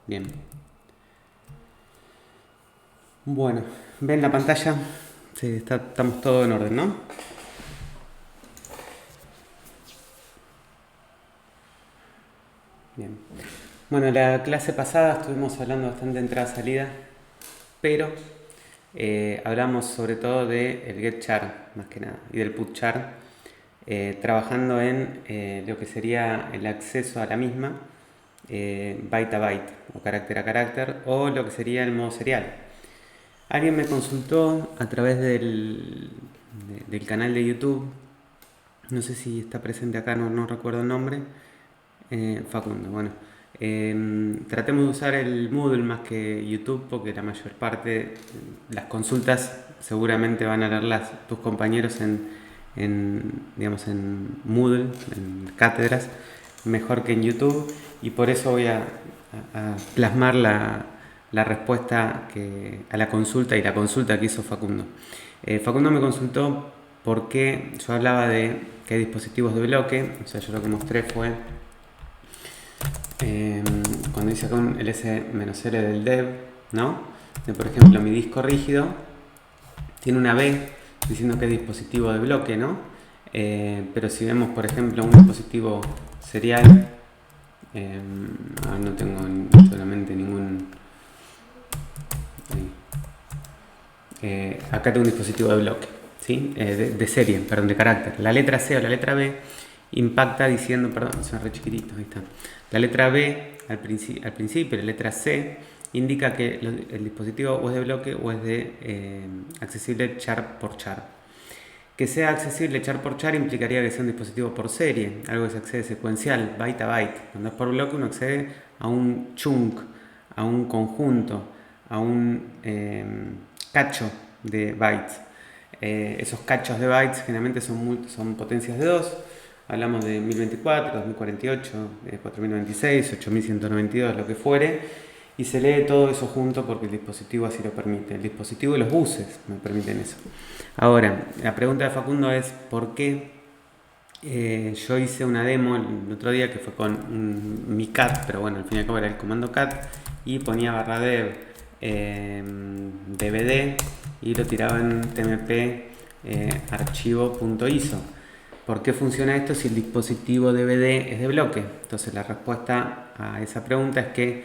Bien. Bueno, ¿ven la pantalla? Sí, estamos todo en orden, ¿no? Bien. Bueno, la clase pasada estuvimos hablando bastante de entrada-salida, pero hablamos sobre todo del get char, más que nada, y del put char, trabajando en lo que sería el acceso a la misma, byte a byte, o carácter a carácter, o lo que sería el modo serial. Alguien me consultó a través del canal de YouTube, no sé si está presente acá, no recuerdo el nombre, Facundo. Bueno, tratemos de usar el Moodle más que YouTube porque la mayor parte, las consultas seguramente van a leerlas tus compañeros digamos, en Moodle, en cátedras, mejor que en YouTube, y por eso voy a plasmar la respuesta a la consulta y la consulta que hizo Facundo. Facundo me consultó por qué yo hablaba de que hay dispositivos de bloque. O sea, yo lo que mostré fue cuando hice con el S-L del dev, ¿no? Por ejemplo, mi disco rígido tiene una B diciendo que es dispositivo de bloque, ¿no? Pero si vemos, por ejemplo, un dispositivo serial, no tengo solamente ningún... acá tengo un dispositivo de bloque, ¿sí? De serie, perdón, de carácter. La letra C o la letra B impacta diciendo, perdón, son re chiquititos, ahí está. La letra B al principio, la letra C indica que el dispositivo o es de bloque o es de accesible char por char. Que sea accesible char por char implicaría que sea un dispositivo por serie, algo que se accede secuencial, byte a byte. Cuando es por bloque uno accede a un chunk, a un conjunto, a un cacho de bytes. Esos cachos de bytes generalmente son potencias de 2. Hablamos de 1024, 2048, 4096, 8192, lo que fuere, y se lee todo eso junto porque el dispositivo así lo permite. El dispositivo y los buses me permiten eso. Ahora, la pregunta de Facundo es ¿por qué yo hice una demo el otro día que fue con mi cat, pero bueno, al fin y al cabo era el comando cat, y ponía barra dev dvd y lo tiraba en tmp archivo.iso. ¿Por qué funciona esto si el dispositivo DVD es de bloque? Entonces la respuesta a esa pregunta es que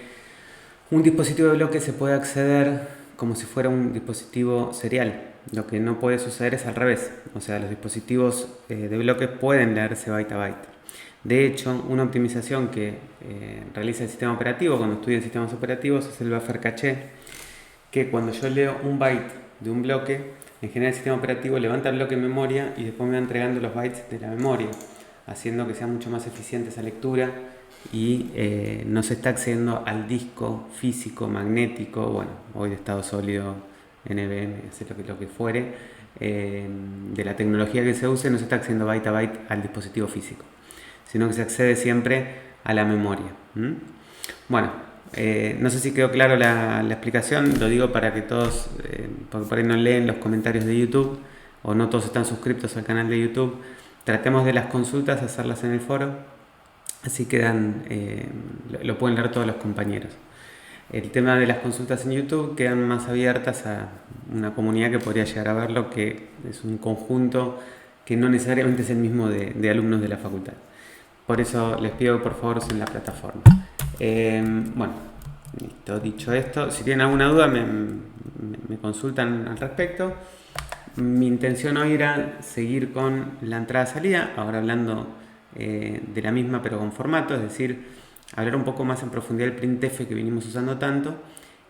un dispositivo de bloque se puede acceder como si fuera un dispositivo serial. Lo que no puede suceder es al revés. O sea, los dispositivos de bloque pueden leerse byte a byte. De hecho, una optimización que realiza el sistema operativo cuando estudia sistemas operativos es el buffer caché, que cuando yo leo un byte de un bloque, en general el sistema operativo levanta el bloque en memoria y después me va entregando los bytes de la memoria, haciendo que sea mucho más eficiente esa lectura y no se está accediendo al disco físico, magnético, bueno, hoy de estado sólido, NVMe, lo que fuere, de la tecnología que se use, no se está accediendo byte a byte al dispositivo físico, sino que se accede siempre a la memoria. Bueno, no sé si quedó claro la explicación, lo digo para que todos, porque por ahí no leen los comentarios de YouTube o no todos están suscritos al canal de YouTube, tratemos de las consultas hacerlas en el foro, así quedan, lo pueden leer todos los compañeros. El tema de las consultas en YouTube quedan más abiertas a una comunidad que podría llegar a verlo, que es un conjunto que no necesariamente es el mismo de alumnos de la facultad. Por eso les pido que por favor usen la plataforma. Bueno, listo, dicho esto, si tienen alguna duda me consultan al respecto. Mi intención hoy era seguir con la entrada-salida, ahora hablando de la misma pero con formato, es decir, hablar un poco más en profundidad del printf que venimos usando tanto,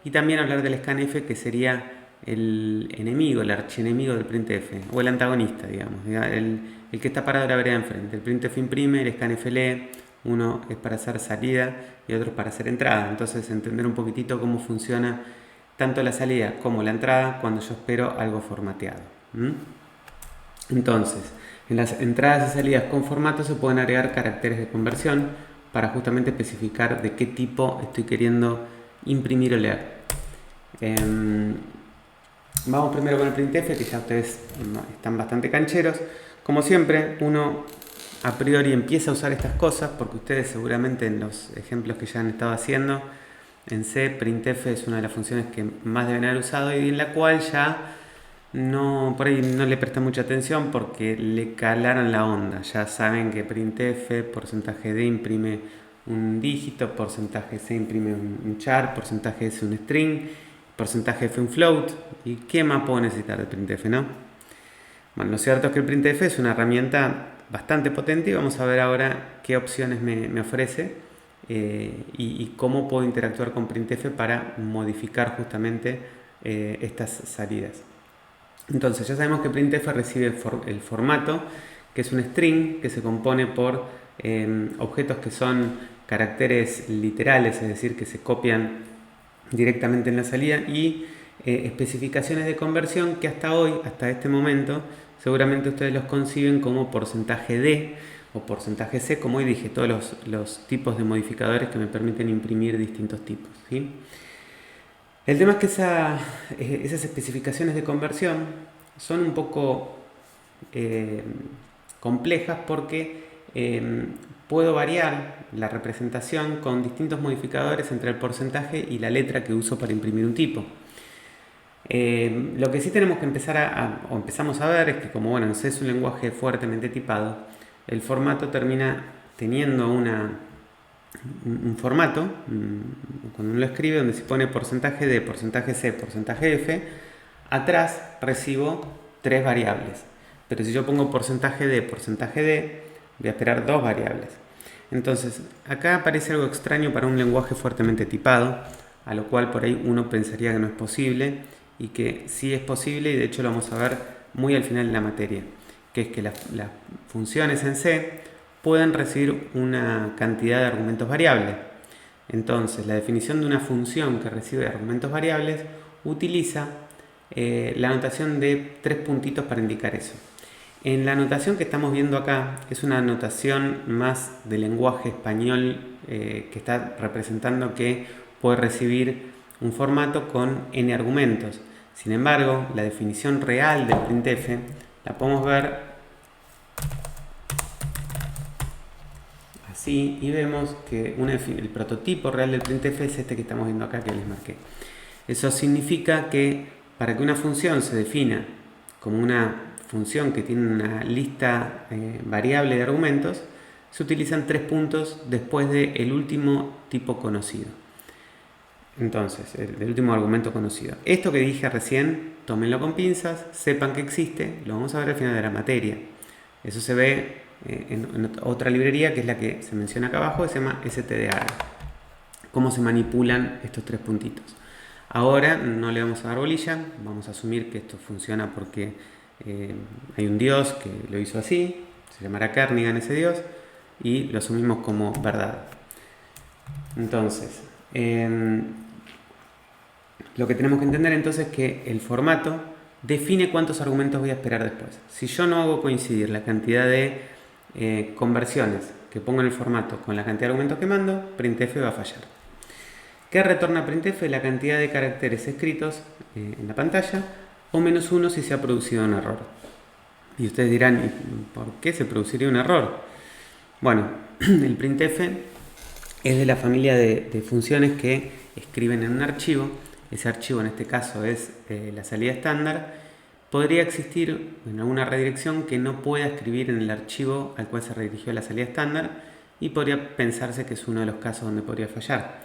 y también hablar del scanf, que sería el enemigo, el archienemigo del printf, o el antagonista, digamos, el que está parado de la vereda enfrente. El printf imprime, el scanf lee, uno es para hacer salida y otro es para hacer entrada. Entonces entender un poquitito cómo funciona tanto la salida como la entrada cuando yo espero algo formateado. Entonces, en las entradas y salidas con formato se pueden agregar caracteres de conversión para justamente especificar de qué tipo estoy queriendo imprimir o leer. Vamos primero con el printf, que ya ustedes están bastante cancheros. Como siempre, uno a priori empieza a usar estas cosas porque ustedes seguramente en los ejemplos que ya han estado haciendo En C, printf es una de las funciones que más deben haber usado y en la cual ya no, por ahí no le prestan mucha atención porque le calaron la onda. Ya saben que printf, porcentaje D imprime un dígito, porcentaje C imprime un char, porcentaje S un string, porcentaje F un float. ¿Y qué más puedo necesitar de printf, no? Bueno, lo cierto es que el printf es una herramienta bastante potente y vamos a ver ahora qué opciones me ofrece y cómo puedo interactuar con printf para modificar justamente estas salidas. Entonces ya sabemos que printf recibe el formato, que es un string que se compone por objetos que son caracteres literales, es decir, que se copian directamente en la salida, y especificaciones de conversión que hasta hoy, hasta este momento, seguramente ustedes los conciben como porcentaje D o porcentaje C, como hoy dije, todos los tipos de modificadores que me permiten imprimir distintos tipos, ¿sí? El tema es que esas especificaciones de conversión son un poco complejas porque puedo variar la representación con distintos modificadores entre el porcentaje y la letra que uso para imprimir un tipo. Lo que sí tenemos que empezamos a ver es que como bueno, C es un lenguaje fuertemente tipado, el formato termina teniendo un formato, cuando uno lo escribe, donde se pone porcentaje D, porcentaje C, porcentaje F, atrás recibo 3 variables. Pero si yo pongo porcentaje D, voy a esperar 2 variables. Entonces, acá aparece algo extraño para un lenguaje fuertemente tipado, a lo cual por ahí uno pensaría que no es posible, y que sí es posible, y de hecho lo vamos a ver muy al final de la materia, que es que las funciones en C pueden recibir una cantidad de argumentos variables. Entonces, la definición de una función que recibe argumentos variables utiliza la notación de 3 puntitos para indicar eso. En la notación que estamos viendo acá es una notación más de lenguaje español que está representando que puede recibir un formato con n argumentos. Sin embargo, la definición real del printf la podemos ver así y vemos que el prototipo real del printf es este que estamos viendo acá que les marqué. Eso significa que para que una función se defina como una función que tiene una lista variable de argumentos, se utilizan 3 puntos después del último tipo conocido. Entonces, el último argumento conocido. Esto que dije recién, tómenlo con pinzas, sepan que existe, lo vamos a ver al final de la materia. Eso se ve en otra librería que es la que se menciona acá abajo, que se llama stdar. Cómo se manipulan estos 3 puntitos. Ahora no le vamos a dar bolilla, vamos a asumir que esto funciona porque hay un dios que lo hizo así, se llamará Kernighan ese dios, y lo asumimos como verdad. Entonces, lo que tenemos que entender entonces es que el formato define cuántos argumentos voy a esperar después. Si yo no hago coincidir la cantidad de conversiones que pongo en el formato con la cantidad de argumentos que mando, printf va a fallar. ¿Qué retorna printf? La cantidad de caracteres escritos en la pantalla o -1 si se ha producido un error. Y ustedes dirán, ¿por qué se produciría un error? Bueno, el printf es de la familia de funciones que escriben en un archivo. Ese archivo en este caso es la salida estándar. Podría existir en alguna redirección que no pueda escribir en el archivo al cual se redirigió la salida estándar y podría pensarse que es uno de los casos donde podría fallar.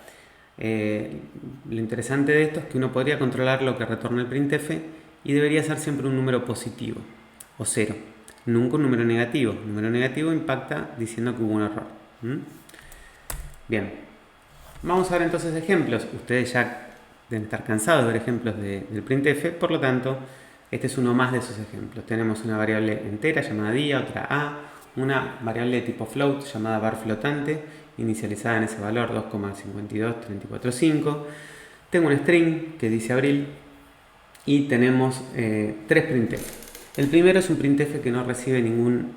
Lo interesante de esto es que uno podría controlar lo que retorna el printf y debería ser siempre un número positivo o 0, nunca un número negativo. Un número negativo impacta diciendo que hubo un error. Bien, vamos a ver entonces ejemplos. Ustedes ya deben estar cansados de ver ejemplos del printf, por lo tanto, este es uno más de esos ejemplos. Tenemos una variable entera llamada dia, otra a, una variable de tipo float llamada var flotante, inicializada en ese valor 2,52345. Tengo un string que dice abril y tenemos 3 printf. El primero es un printf que no recibe ningún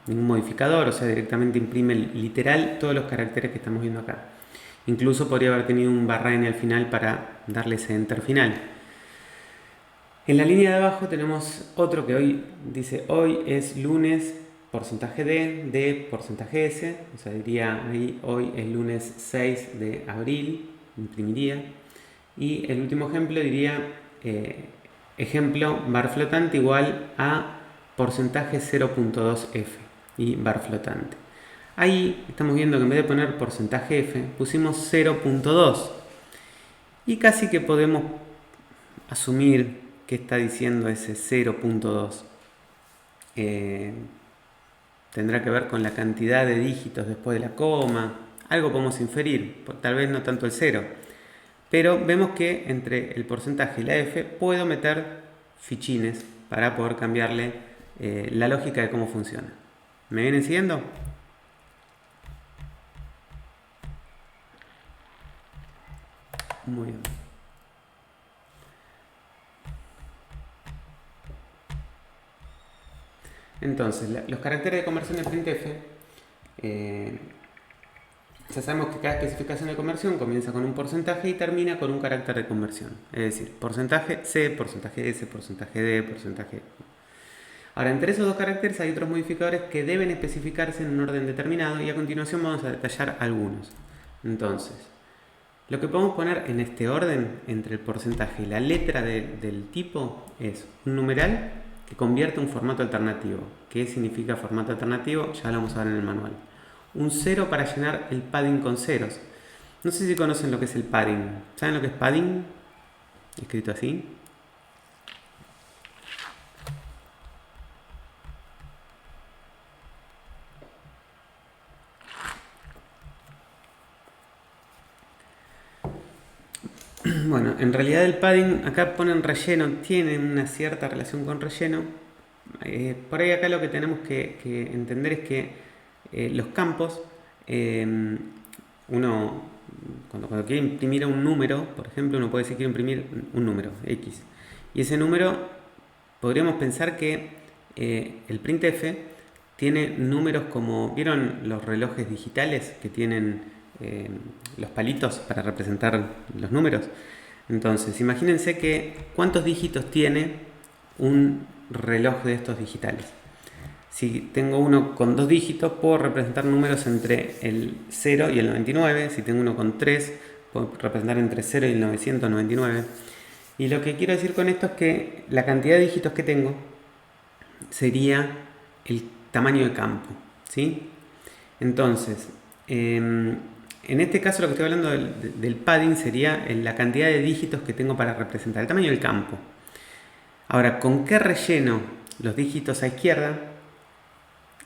modificador, o sea, directamente imprime literal todos los caracteres que estamos viendo acá. Incluso podría haber tenido un /n al final para darle ese enter final. En la línea de abajo tenemos otro que hoy dice hoy es lunes, porcentaje D, porcentaje S, o sea, diría ahí hoy es lunes 6 de abril, imprimiría. Y el último ejemplo diría, ejemplo, bar flotante igual a porcentaje 0.2f y bar flotante. Ahí estamos viendo que en vez de poner porcentaje f, pusimos 0.2. Y casi que podemos asumir que está diciendo ese 0.2. Tendrá que ver con la cantidad de dígitos después de la coma. Algo podemos inferir, tal vez no tanto el 0. Pero vemos que entre el porcentaje y la f puedo meter fichines para poder cambiarle la lógica de cómo funciona. ¿Me vienen siguiendo? Muy bien. Entonces, los caracteres de conversión de printf, ya sabemos que cada especificación de conversión comienza con un porcentaje y termina con un carácter de conversión. Es decir, porcentaje C, porcentaje S, porcentaje D, porcentaje... Ahora, entre esos dos caracteres hay otros modificadores que deben especificarse en un orden determinado y a continuación vamos a detallar algunos. Entonces, lo que podemos poner en este orden entre el porcentaje y la letra del tipo es un numeral que convierte un formato alternativo. ¿Qué significa formato alternativo? Ya lo vamos a ver en el manual. Un 0 para llenar el padding con ceros. No sé si conocen lo que es el padding. ¿Saben lo que es padding? Escrito así. Bueno, en realidad el padding, acá ponen relleno, tiene una cierta relación con relleno. Por ahí acá lo que tenemos que entender es que los campos, uno cuando quiere imprimir un número, por ejemplo, uno puede decir que quiere imprimir un número, X. Y ese número, podríamos pensar que el printf tiene números como, ¿vieron los relojes digitales que tienen los palitos para representar los números? Entonces, imagínense que cuántos dígitos tiene un reloj de estos digitales. Si tengo uno con 2 dígitos, puedo representar números entre el 0 y el 99. Si tengo uno con 3, puedo representar entre 0 y el 999. Y lo que quiero decir con esto es que la cantidad de dígitos que tengo sería el tamaño de campo, ¿sí? Entonces, en este caso lo que estoy hablando del padding sería la cantidad de dígitos que tengo para representar, el tamaño del campo. Ahora, ¿con qué relleno los dígitos a izquierda?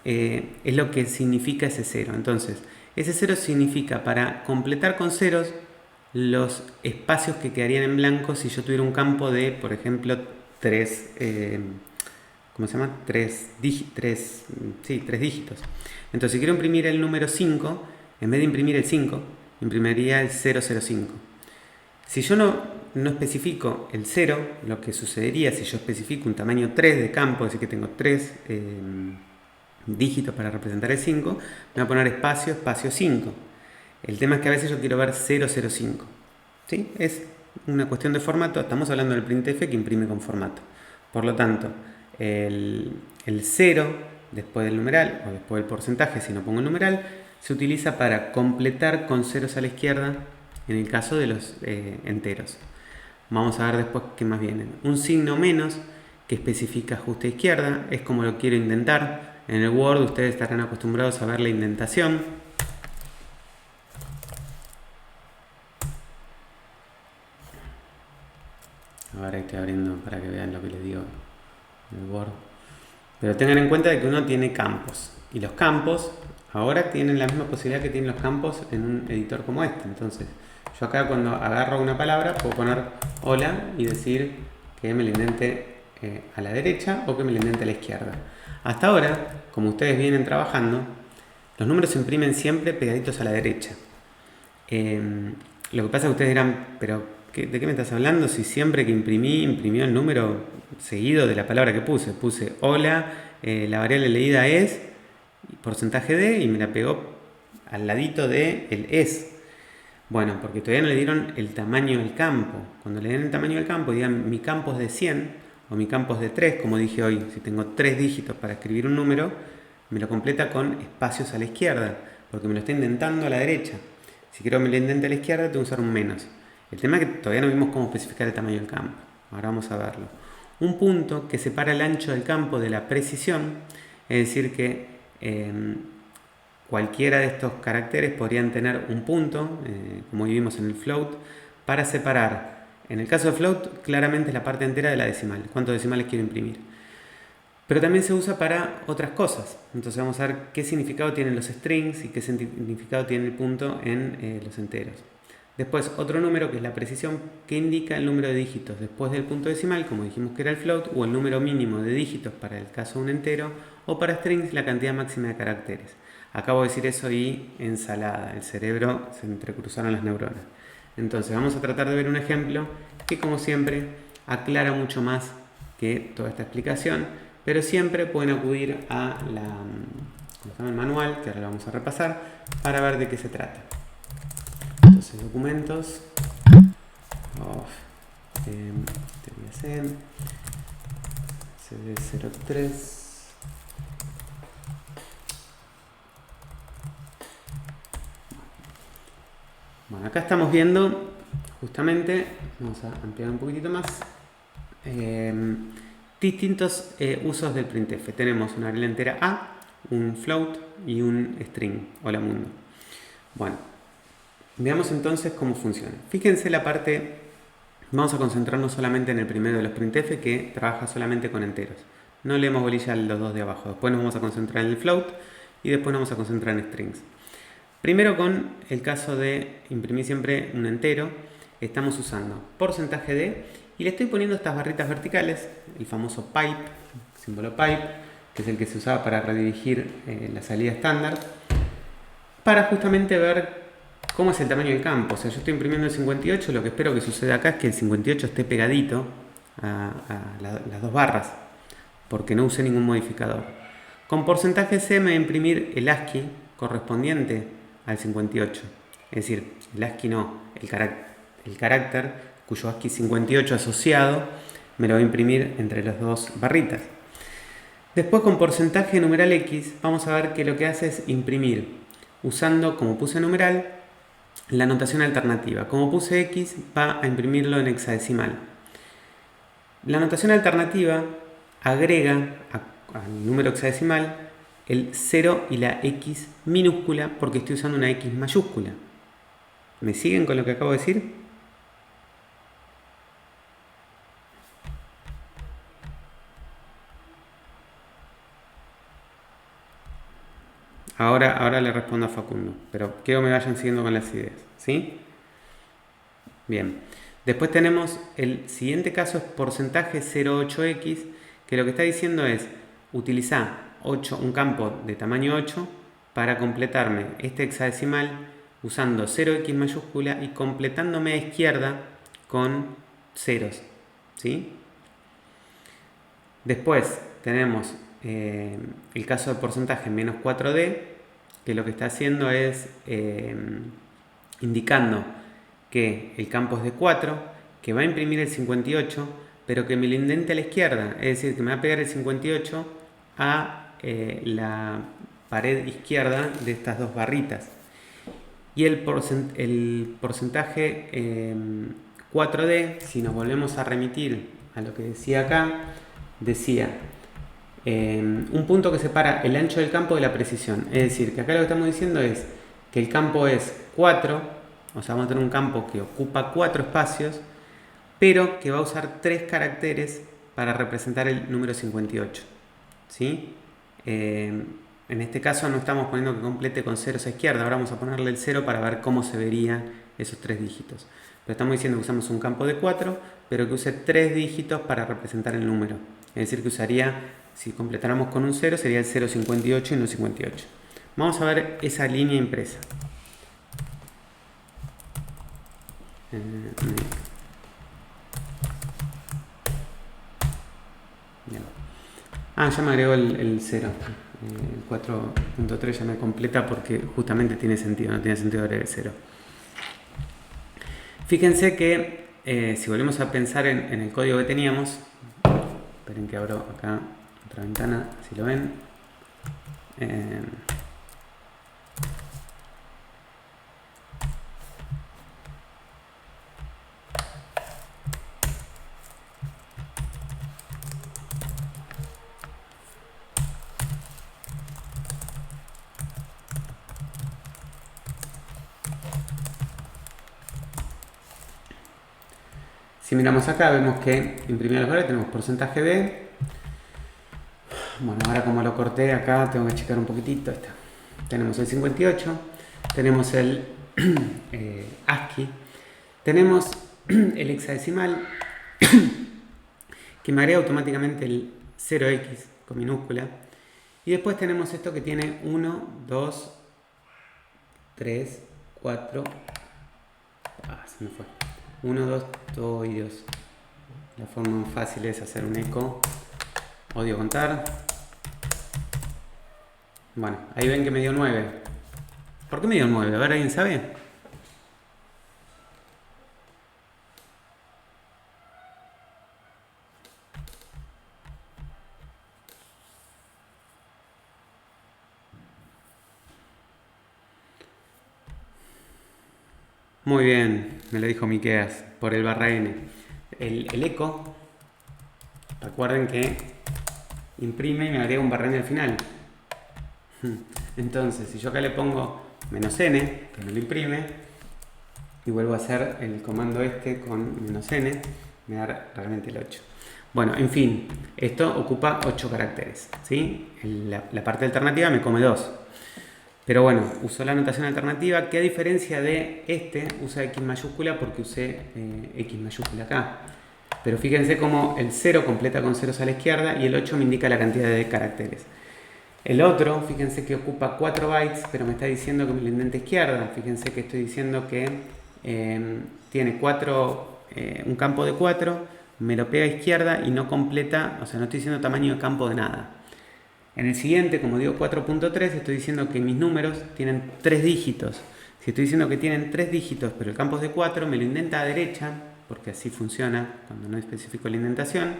Es lo que significa ese 0. Entonces, ese 0 significa para completar con ceros los espacios que quedarían en blanco si yo tuviera un campo de, por ejemplo, 3, ¿cómo se llama? 3 dígitos. Entonces, si quiero imprimir el número 5, en vez de imprimir el 5, imprimiría el 005. Si yo no especifico el 0, lo que sucedería si yo especifico un tamaño 3 de campo, es decir, que tengo 3 dígitos para representar el 5, me voy a poner espacio, espacio 5. El tema es que a veces yo quiero ver 005. ¿Sí? Es una cuestión de formato. Estamos hablando del printf que imprime con formato. Por lo tanto, el 0 después del numeral o después del porcentaje, si no pongo el numeral, se utiliza para completar con ceros a la izquierda en el caso de los enteros. Vamos a ver después qué más vienen. Un signo menos que especifica ajuste a izquierda, es como lo quiero indentar. En el Word ustedes estarán acostumbrados a ver la indentación. Ahora estoy abriendo para que vean lo que les digo en el Word. Pero tengan en cuenta que uno tiene campos. Y los campos ahora tienen la misma posibilidad que tienen los campos en un editor como este. Entonces, yo acá cuando agarro una palabra puedo poner hola y decir que me la indente a la derecha o que me la indente a la izquierda. Hasta ahora, como ustedes vienen trabajando, los números se imprimen siempre pegaditos a la derecha. Lo que pasa es que ustedes dirán, pero ¿de qué me estás hablando? Si siempre que imprimió el número seguido de la palabra que puse. Puse hola, la variable leída es porcentaje de y me la pegó al ladito de el es. Bueno, porque todavía no le dieron el tamaño del campo. Cuando le den el tamaño del campo, digan mi campo es de 100 o mi campo es de 3, como dije hoy. Si tengo 3 dígitos para escribir un número, me lo completa con espacios a la izquierda, porque me lo está indentando a la derecha. Si quiero mi indente a la izquierda, tengo que usar un menos. El tema es que todavía no vimos cómo especificar el tamaño del campo. Ahora vamos a verlo. Un punto que separa el ancho del campo de la precisión, es decir que cualquiera de estos caracteres podrían tener un punto, como vimos en el float, para separar. En el caso de float, claramente es la parte entera de la decimal. ¿Cuántos decimales quiero imprimir? Pero también se usa para otras cosas. Entonces vamos a ver qué significado tienen los strings y qué significado tiene el punto en los enteros. Después otro número que es la precisión, que indica el número de dígitos después del punto decimal, como dijimos que era el float, o el número mínimo de dígitos para el caso de un entero, o para strings la cantidad máxima de caracteres. Acabo de decir eso y ensalada, el cerebro se entrecruzaron las neuronas. Entonces vamos a tratar de ver un ejemplo que, como siempre, aclara mucho más que toda esta explicación, pero siempre pueden acudir a el manual, que ahora lo vamos a repasar, para ver de qué se trata. Entonces, documentos, CD03. Bueno, acá estamos viendo justamente, vamos a ampliar un poquitito más, distintos usos del printf. Tenemos una regla entera A, un float y un string. Hola mundo. Bueno, veamos entonces cómo funciona. Fíjense la parte, vamos a concentrarnos solamente en el primero de los printf, que trabaja solamente con enteros. No leemos bolilla a los dos de abajo. Después nos vamos a concentrar en el float y después nos vamos a concentrar en strings. Primero, con el caso de imprimir siempre un entero, estamos usando porcentaje de, y le estoy poniendo estas barritas verticales, el famoso pipe, símbolo pipe, que es el que se usaba para redirigir la salida estándar, para justamente ver cómo es el tamaño del campo. O sea, yo estoy imprimiendo el 58, lo que espero que suceda acá es que el 58 esté pegadito a las dos barras, porque no usé ningún modificador. Con porcentaje C me voy a imprimir el ASCII correspondiente al 58, es decir, el ASCII no, el carácter cuyo ASCII 58 asociado me lo voy a imprimir entre las dos barritas. Después, con porcentaje numeral X, vamos a ver que lo que hace es imprimir usando, como puse numeral, la notación alternativa. Como puse X, va a imprimirlo en hexadecimal. La notación alternativa agrega al número hexadecimal el 0 y la X minúscula, porque estoy usando una X mayúscula. ¿Me siguen con lo que acabo de decir? Ahora le respondo a Facundo, pero quiero que me vayan siguiendo con las ideas, ¿sí? Bien. Después tenemos el siguiente caso, es porcentaje 0,8x, que lo que está diciendo es utilizar un campo de tamaño 8 para completarme este hexadecimal usando 0x mayúscula y completándome a izquierda con ceros, ¿sí? Después tenemos el caso de porcentaje menos 4D, que lo que está haciendo es indicando que el campo es de 4, que va a imprimir el 58, pero que me lo indente a la izquierda, es decir, que me va a pegar el 58 a la pared izquierda de estas dos barritas. Y el porcentaje 4D, si nos volvemos a remitir a lo que decía acá, decía un punto que separa el ancho del campo de la precisión. Es decir, que acá lo que estamos diciendo es que el campo es 4, o sea, vamos a tener un campo que ocupa 4 espacios, pero que va a usar 3 caracteres para representar el número 58. ¿Sí? En este caso no estamos poniendo que complete con ceros a izquierda, ahora vamos a ponerle el 0 para ver cómo se verían esos 3 dígitos. Pero estamos diciendo que usamos un campo de 4, pero que use 3 dígitos para representar el número. Es decir, que usaría, si completáramos con un 0, sería el 0,58 y no 58. Vamos a ver esa línea impresa. Ya me agregó el 0. El 4.3 ya me completa porque justamente tiene sentido, no tiene sentido agregar el 0. Fíjense que si volvemos a pensar en el código que teníamos, esperen que abro acá otra ventana, si lo ven. Si miramos acá vemos que imprimido los valores tenemos porcentaje de. Bueno, ahora como lo corté acá tengo que checar un poquitito. Está. Tenemos el 58, tenemos el ASCII, tenemos el hexadecimal que me agrega automáticamente el 0x con minúscula, y después tenemos esto que tiene 1, 2, 3, 4, se me fue, 1, 2, oh Dios, la forma más fácil es hacer un eco, odio contar. Bueno, ahí ven que me dio 9. ¿Por qué me dio 9? A ver, ¿alguien sabe? Muy bien, me lo dijo Miqueas, por el barra n. El eco, recuerden que imprime y me agrega un barra n al final. Entonces, si yo acá le pongo "-n", que no lo imprime, y vuelvo a hacer el comando este con "-n", me da realmente el 8. Bueno, en fin, esto ocupa 8 caracteres, ¿sí? La parte alternativa me come 2. Pero bueno, uso la notación alternativa, que a diferencia de este, usa X mayúscula porque usé X mayúscula acá. Pero fíjense cómo el 0 completa con ceros a la izquierda y el 8 me indica la cantidad de caracteres. El otro, fíjense que ocupa 4 bytes, pero me está diciendo que me lo indenta izquierda. Fíjense que estoy diciendo que tiene un campo de 4, me lo pega a izquierda y no completa, o sea, no estoy diciendo tamaño de campo de nada. En el siguiente, como digo 4.3, estoy diciendo que mis números tienen 3 dígitos. Si estoy diciendo que tienen 3 dígitos, pero el campo es de 4, me lo indenta a derecha, porque así funciona cuando no especifico la indentación.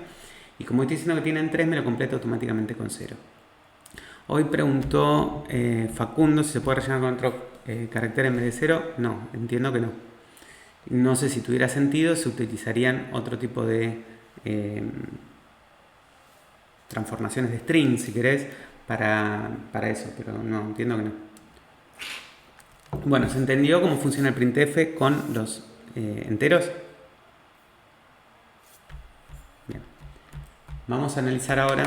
Y como estoy diciendo que tienen 3, me lo completa automáticamente con 0. Hoy preguntó Facundo si se puede rellenar con otro carácter en vez de 0. No, entiendo que no. No sé si tuviera sentido, se utilizarían otro tipo de transformaciones de string, si querés, para eso, pero no, entiendo que no. Bueno, ¿se entendió cómo funciona el printf con los enteros? Bien. Vamos a analizar ahora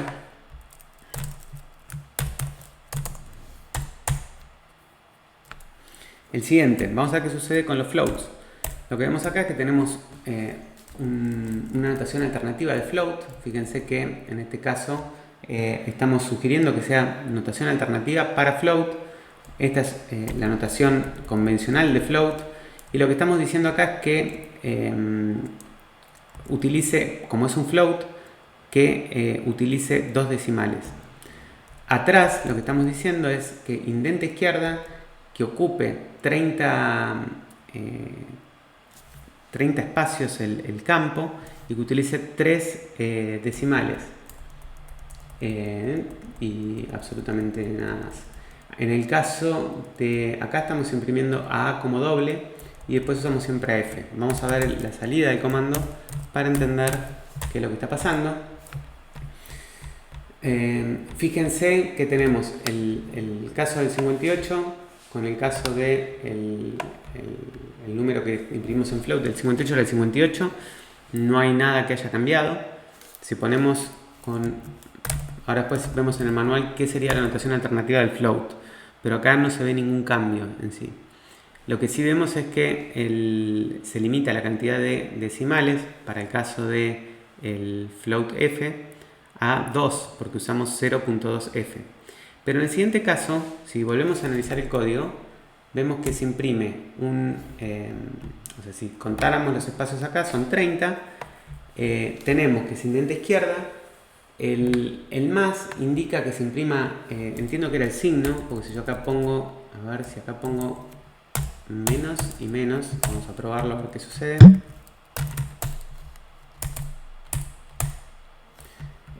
el siguiente. Vamos a ver qué sucede con los floats. Lo que vemos acá es que tenemos una notación alternativa de float. Fíjense que en este caso estamos sugiriendo que sea notación alternativa para float. Esta es la notación convencional de float, y lo que estamos diciendo acá es que utilice, como es un float, que utilice 2 decimales. Atrás lo que estamos diciendo es que indente izquierda, que ocupe 30 espacios el campo, y que utilice 3 decimales y absolutamente nada más. En el caso de acá estamos imprimiendo a A como doble y después usamos siempre a F. Vamos a ver la salida del comando para entender qué es lo que está pasando. Fíjense que tenemos el caso del 58 con el caso de el número que imprimimos en float del 58 era el 58. No hay nada que haya cambiado. Si ponemos ahora después vemos en el manual qué sería la notación alternativa del float, pero acá no se ve ningún cambio en sí. Lo que sí vemos es que se limita la cantidad de decimales para el caso de el float f a 2, porque usamos 0.2f. Pero en el siguiente caso, si volvemos a analizar el código, vemos que se imprime o sea, si contáramos los espacios acá, son 30. Tenemos que se indenta izquierda. El más indica que se imprima, entiendo que era el signo, porque si yo acá pongo, a ver si acá pongo menos y menos, vamos a probarlo a ver qué sucede.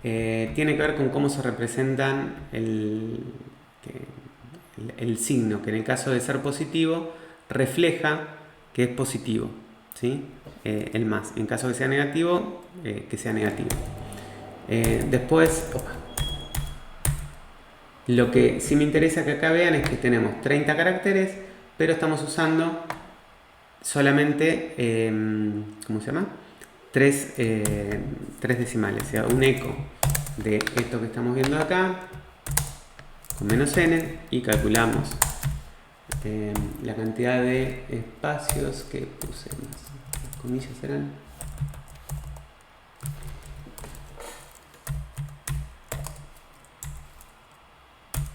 Tiene que ver con cómo se representan el signo, que en el caso de ser positivo refleja que es positivo, ¿sí? El más. En caso de que sea negativo, que sea negativo. Después, lo que sí me interesa que acá vean es que tenemos 30 caracteres, pero estamos usando solamente, ¿cómo se llama? tres decimales, o sea, un eco de esto que estamos viendo acá con menos n y calculamos la cantidad de espacios que puse, las comillas serán.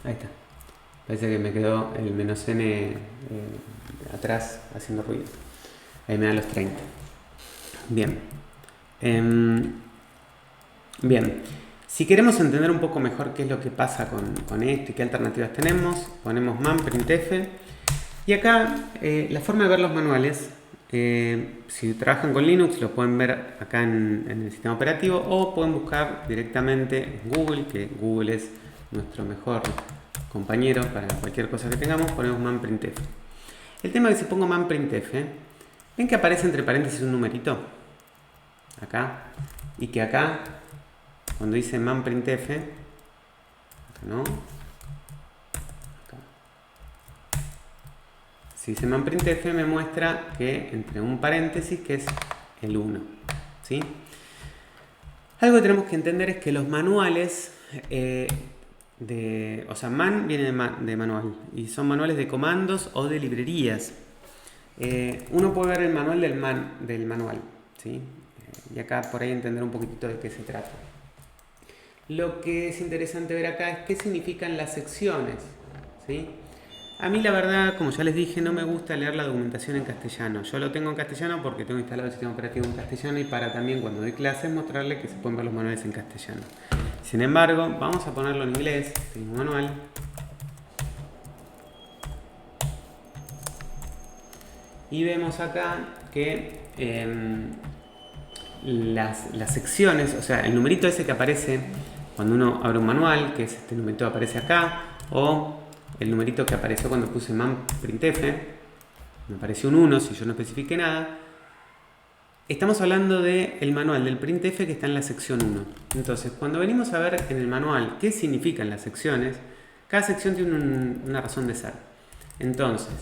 Ahí está. Parece que me quedó el menos n atrás haciendo ruido. Ahí me dan los 30. Bien. Bien. Si queremos entender un poco mejor qué es lo que pasa con esto y qué alternativas tenemos, ponemos man printf. Y acá la forma de ver los manuales, si trabajan con Linux, los pueden ver acá en el sistema operativo o pueden buscar directamente en Google, que Google es nuestro mejor compañero para cualquier cosa que tengamos. Ponemos man printf. El tema es que si pongo man printf, ven que aparece entre paréntesis un numerito acá, y que acá cuando dice man printf, ¿no? Acá. Si dice man printf me muestra que entre un paréntesis que es el 1, ¿sí? Algo que tenemos que entender es que los manuales o sea, man viene de manual y son manuales de comandos o de librerías. Uno puede ver el manual del manual, ¿sí? Y acá por ahí entender un poquitito de qué se trata. Lo que es interesante ver acá es qué significan las secciones, ¿sí? A mí la verdad, como ya les dije, no me gusta leer la documentación en castellano. Yo lo tengo en castellano porque tengo instalado el sistema operativo en castellano y para también cuando doy clases mostrarles que se pueden ver los manuales en castellano. Sin embargo, vamos a ponerlo en inglés, este mismo manual. Y vemos acá que las secciones, o sea, el numerito ese que aparece cuando uno abre un manual, que es este numerito que aparece acá, o el numerito que apareció cuando puse man printf, me apareció un 1 si yo no especifiqué nada. Estamos hablando del manual del printf que está en la sección 1. Entonces, cuando venimos a ver en el manual qué significan las secciones, cada sección tiene una razón de ser. Entonces,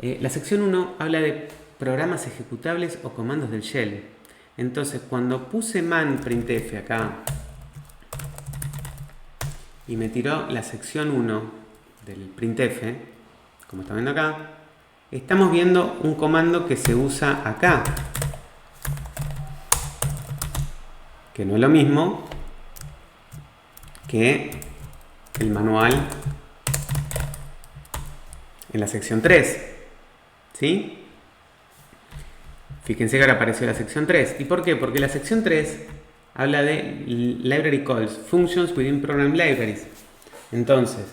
la sección 1 habla de programas ejecutables o comandos del shell. Entonces, cuando puse man printf acá y me tiró la sección 1 del printf, como están viendo acá, estamos viendo un comando que se usa acá, que no es lo mismo que el manual en la sección 3, ¿sí? Fíjense que ahora apareció la sección 3. ¿Y por qué? Porque la sección 3 habla de Library Calls, Functions Within Program Libraries. Entonces,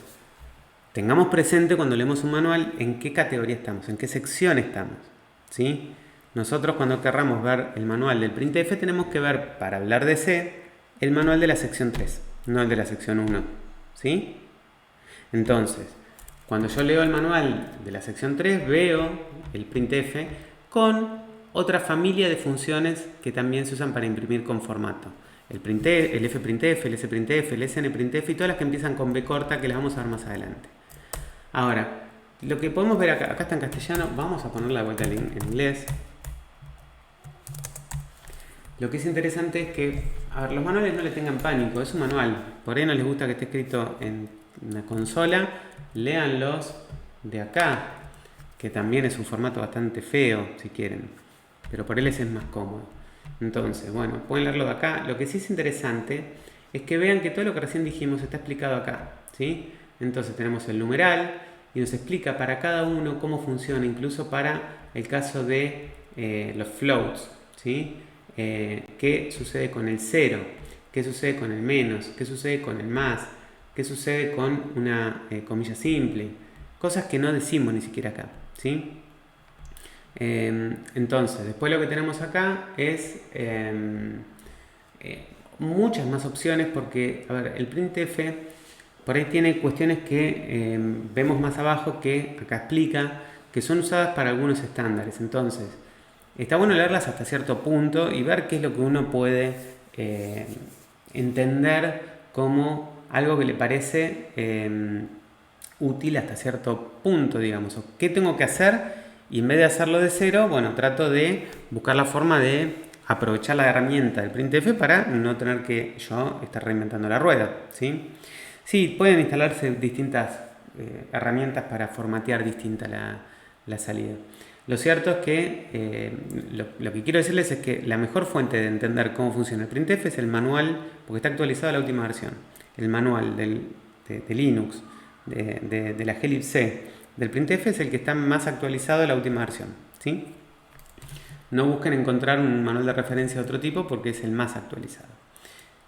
tengamos presente cuando leemos un manual en qué categoría estamos, en qué sección estamos, ¿sí? Nosotros cuando querramos ver el manual del printf tenemos que ver, para hablar de C, el manual de la sección 3, no el de la sección 1, ¿sí? Entonces, cuando yo leo el manual de la sección 3 veo el printf con otra familia de funciones que también se usan para imprimir con formato. El fprintf, el sprintf, el snprintf y todas las que empiezan con b corta que las vamos a ver más adelante. Ahora, lo que podemos ver acá está en castellano, vamos a ponerla de vuelta en inglés. Lo que es interesante es que, a ver, los manuales no le tengan pánico, es un manual. Por ahí no les gusta que esté escrito en una consola, léanlos de acá, que también es un formato bastante feo, si quieren, pero por él ese es más cómodo. Entonces, bueno, pueden leerlo de acá. Lo que sí es interesante es que vean que todo lo que recién dijimos está explicado acá, ¿sí? Entonces tenemos el numeral y nos explica para cada uno cómo funciona, incluso para el caso de los floats, ¿sí? Qué sucede con el 0, qué sucede con el menos, qué sucede con el más, qué sucede con una comilla simple, cosas que no decimos ni siquiera acá, ¿sí? Entonces, después lo que tenemos acá es muchas más opciones porque, a ver, el printf por ahí tiene cuestiones que vemos más abajo que acá explica que son usadas para algunos estándares. Entonces, está bueno leerlas hasta cierto punto y ver qué es lo que uno puede entender como algo que le parece útil hasta cierto punto, digamos, o qué tengo que hacer. Y en vez de hacerlo de cero, bueno, trato de buscar la forma de aprovechar la herramienta del printf para no tener que yo estar reinventando la rueda, ¿sí? Sí, pueden instalarse distintas herramientas para formatear distinta la salida. Lo cierto es que lo que quiero decirles es que la mejor fuente de entender cómo funciona el printf es el manual, porque está actualizado a la última versión. El manual de Linux, de la glibc del printf es el que está más actualizado a la última versión, ¿sí? No busquen encontrar un manual de referencia de otro tipo porque es el más actualizado.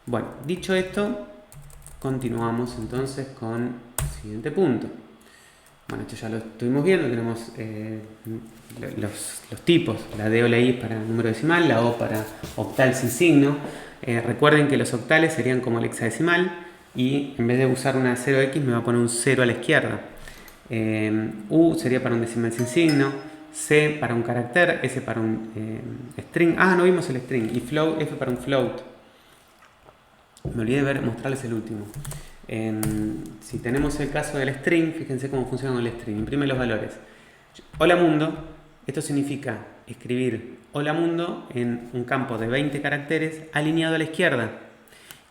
Bueno, dicho esto, continuamos entonces con el siguiente punto. Bueno, esto ya lo estuvimos viendo, tenemos los tipos, la D o la I para número decimal, la O para octal sin signo. Recuerden que los octales serían como el hexadecimal y en vez de usar una 0x me va a poner un 0 a la izquierda. U sería para un decimal sin signo, C para un carácter, S para un string. Ah, no vimos el string. Y float, F para un float. Me olvidé de mostrarles el último. Si tenemos el caso del string, fíjense cómo funciona con el string. Imprime los valores. Hola mundo, esto significa escribir hola mundo en un campo de 20 caracteres alineado a la izquierda.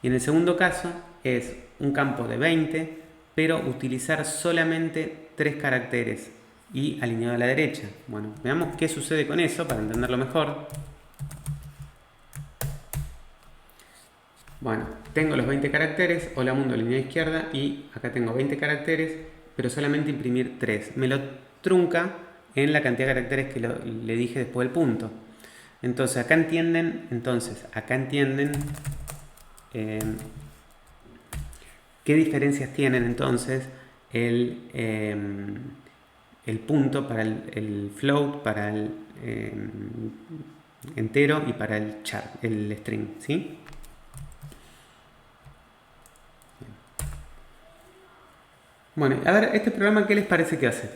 Y en el segundo caso es un campo de 20, pero utilizar solamente 3 caracteres y alineado a la derecha. Bueno, veamos qué sucede con eso para entenderlo mejor. Bueno, tengo los 20 caracteres, hola mundo, línea izquierda, y acá tengo 20 caracteres, pero solamente imprimir 3. Me lo trunca en la cantidad de caracteres que le dije después del punto. Entonces, acá entienden qué diferencias tienen entonces el punto para el float, para el entero y para el char, el string, ¿sí? Bueno, a ver, este programa, ¿qué les parece que hace?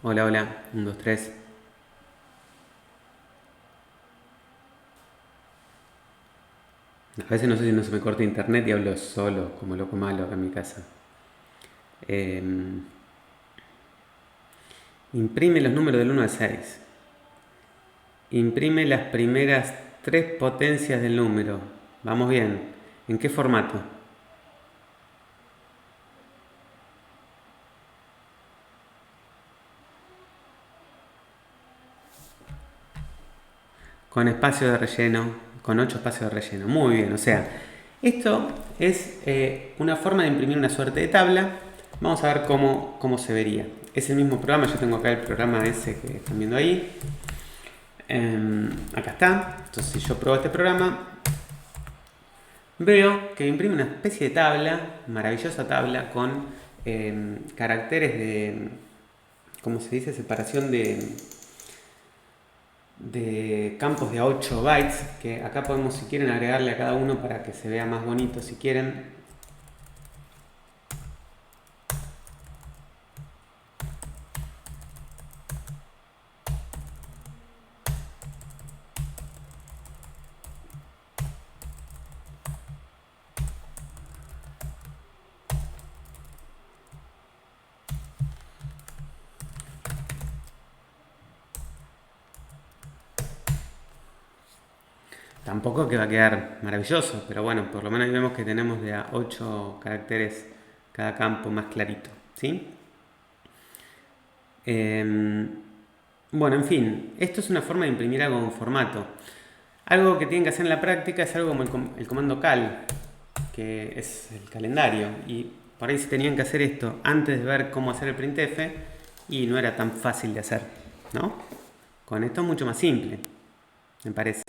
Hola, hola, 1, 2, 3. A veces no sé si no se me corta internet y hablo solo, como loco malo acá en mi casa. Imprime los números del 1 al 6. Imprime las primeras 3 potencias del número. Vamos bien. ¿En qué formato? Con espacio de relleno, con 8 espacios de relleno. Muy bien, o sea, esto es una forma de imprimir una suerte de tabla. Vamos a ver cómo se vería. Es el mismo programa, yo tengo acá el programa ese que están viendo ahí. Acá está. Entonces, si yo pruebo este programa, veo que imprime una especie de tabla, maravillosa tabla, con caracteres de, ¿cómo se dice? Separación de campos de 8 bytes, que acá podemos, si quieren, agregarle a cada uno para que se vea más bonito, si quieren. Tampoco que va a quedar maravilloso, pero bueno, por lo menos ahí vemos que tenemos de a 8 caracteres cada campo más clarito, ¿sí? Bueno, en fin, esto es una forma de imprimir algo en formato. Algo que tienen que hacer en la práctica es algo como el comando cal, que es el calendario. Y por ahí si tenían que hacer esto antes de ver cómo hacer el printf, y no era tan fácil de hacer, ¿no? Con esto es mucho más simple, me parece.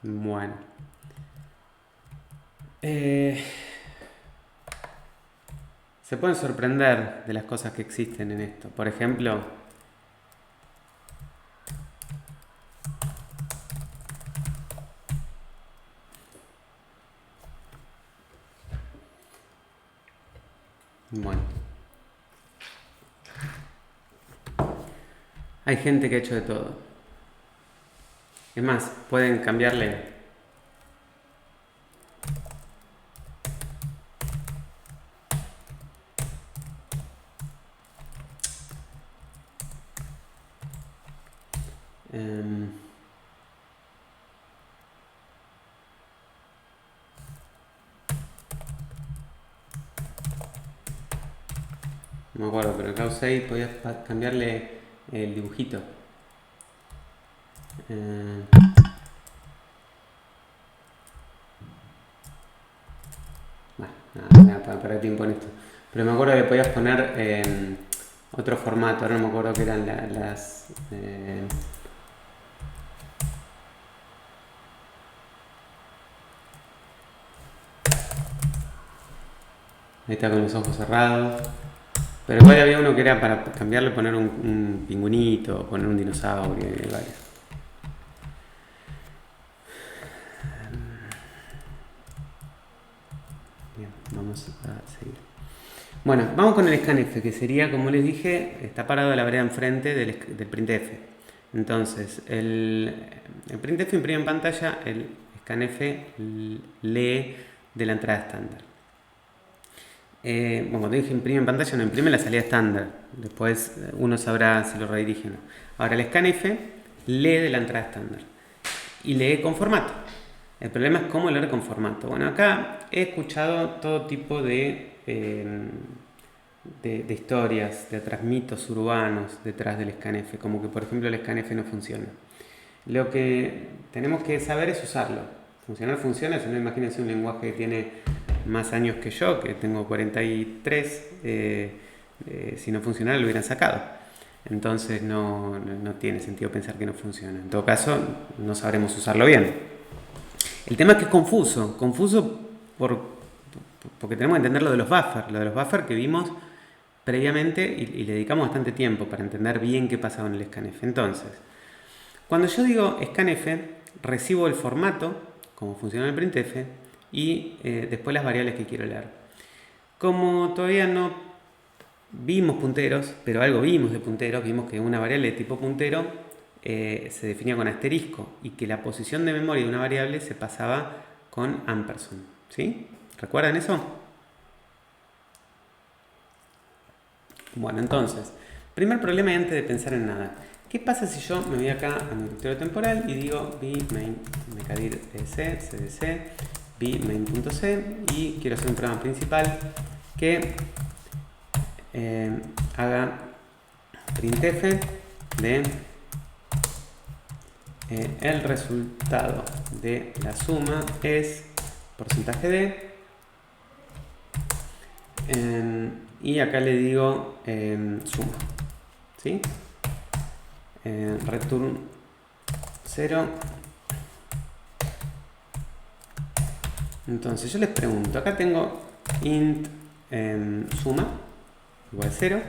Bueno. Se pueden sorprender de las cosas que existen en esto. Por ejemplo, Bueno. Hay gente que ha hecho de todo. Es más, pueden cambiarle. No me acuerdo, pero en Cloud 6 podías cambiarle el dibujito. Bueno, no voy a perder tiempo en esto. Pero me acuerdo que podías poner otro formato, ahora no me acuerdo qué eran las... ahí está con los ojos cerrados. Pero igual había uno que era para cambiarle, poner un pingüinito, poner un dinosaurio y varios. Bien, vamos a seguir. Bueno, vamos con el scanf, que sería, como les dije, está parado a la vereda enfrente del printf. Entonces, el printf imprime en pantalla, el scanf lee de la entrada estándar. Bueno, cuando dije imprime en pantalla, no imprime la salida estándar. Después uno sabrá si lo redirige o no. Ahora, el scanf lee de la entrada estándar y lee con formato. El problema es cómo leer con formato. Bueno, acá he escuchado todo tipo de historias, de otros mitos urbanos detrás del scanf, como que por ejemplo el scanf no funciona. Lo que tenemos que saber es usarlo. Funcionar funciona, si no imagínense un lenguaje que tiene más años que yo, que tengo 43, si no funcionara lo hubieran sacado. Entonces no tiene sentido pensar que no funciona. En todo caso, no sabremos usarlo bien. El tema es que es confuso porque tenemos que entender lo de los buffers que vimos previamente y le dedicamos bastante tiempo para entender bien qué pasaba en el scanf. Entonces, cuando yo digo scanf, recibo el formato, como funciona el printf, y después las variables que quiero leer. Como todavía no vimos punteros, pero algo vimos de punteros, vimos que una variable de tipo puntero se definía con asterisco y que la posición de memoria de una variable se pasaba con ampersand. ¿Sí? ¿Recuerdan eso? Bueno, entonces, primer problema antes de pensar en nada. ¿Qué pasa si yo me voy acá a mi directorio temporal y digo bmain mekadir c cdc bmain.c y quiero hacer un programa principal que haga printf de el resultado de la suma es porcentaje de y acá le digo suma, ¿sí? Return 0. Entonces yo les pregunto, acá tengo int suma igual 0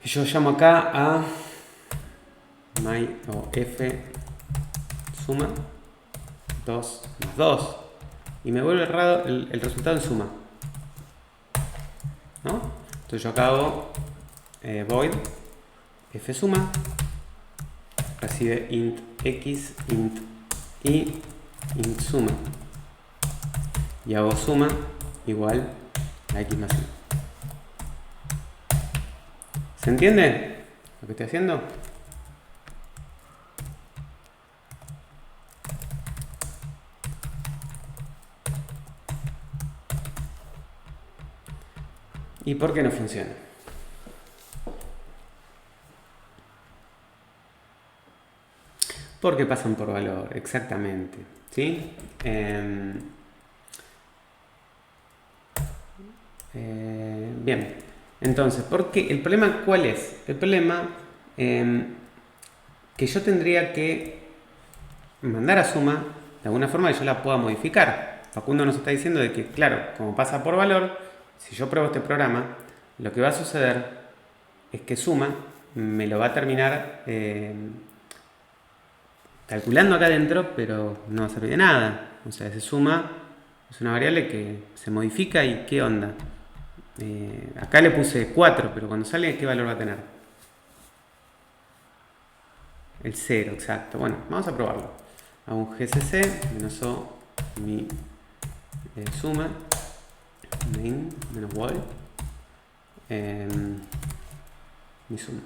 y yo llamo acá a my o f suma 2 más 2 y me vuelve errado el resultado en suma, ¿no? Entonces yo acá hago void f suma, recibe int x, int y, int suma, y hago suma igual a x más y. ¿Se entiende lo que estoy haciendo? ¿Y por qué no funciona? Porque pasan por valor, exactamente. ¿Sí? Bien. Entonces, ¿por qué? ¿El problema cuál es? El problema que yo tendría que mandar a suma de alguna forma que yo la pueda modificar. Facundo nos está diciendo de que, claro, como pasa por valor, si yo pruebo este programa, lo que va a suceder es que suma me lo va a terminar calculando acá adentro, pero no va a servir de nada. O sea, ese suma es una variable que se modifica y ¿qué onda? Acá le puse 4, pero cuando sale, ¿qué valor va a tener? El 0, exacto. Bueno, vamos a probarlo. Hago un GCC, menos O, mi suma, main, menos wall, mi suma.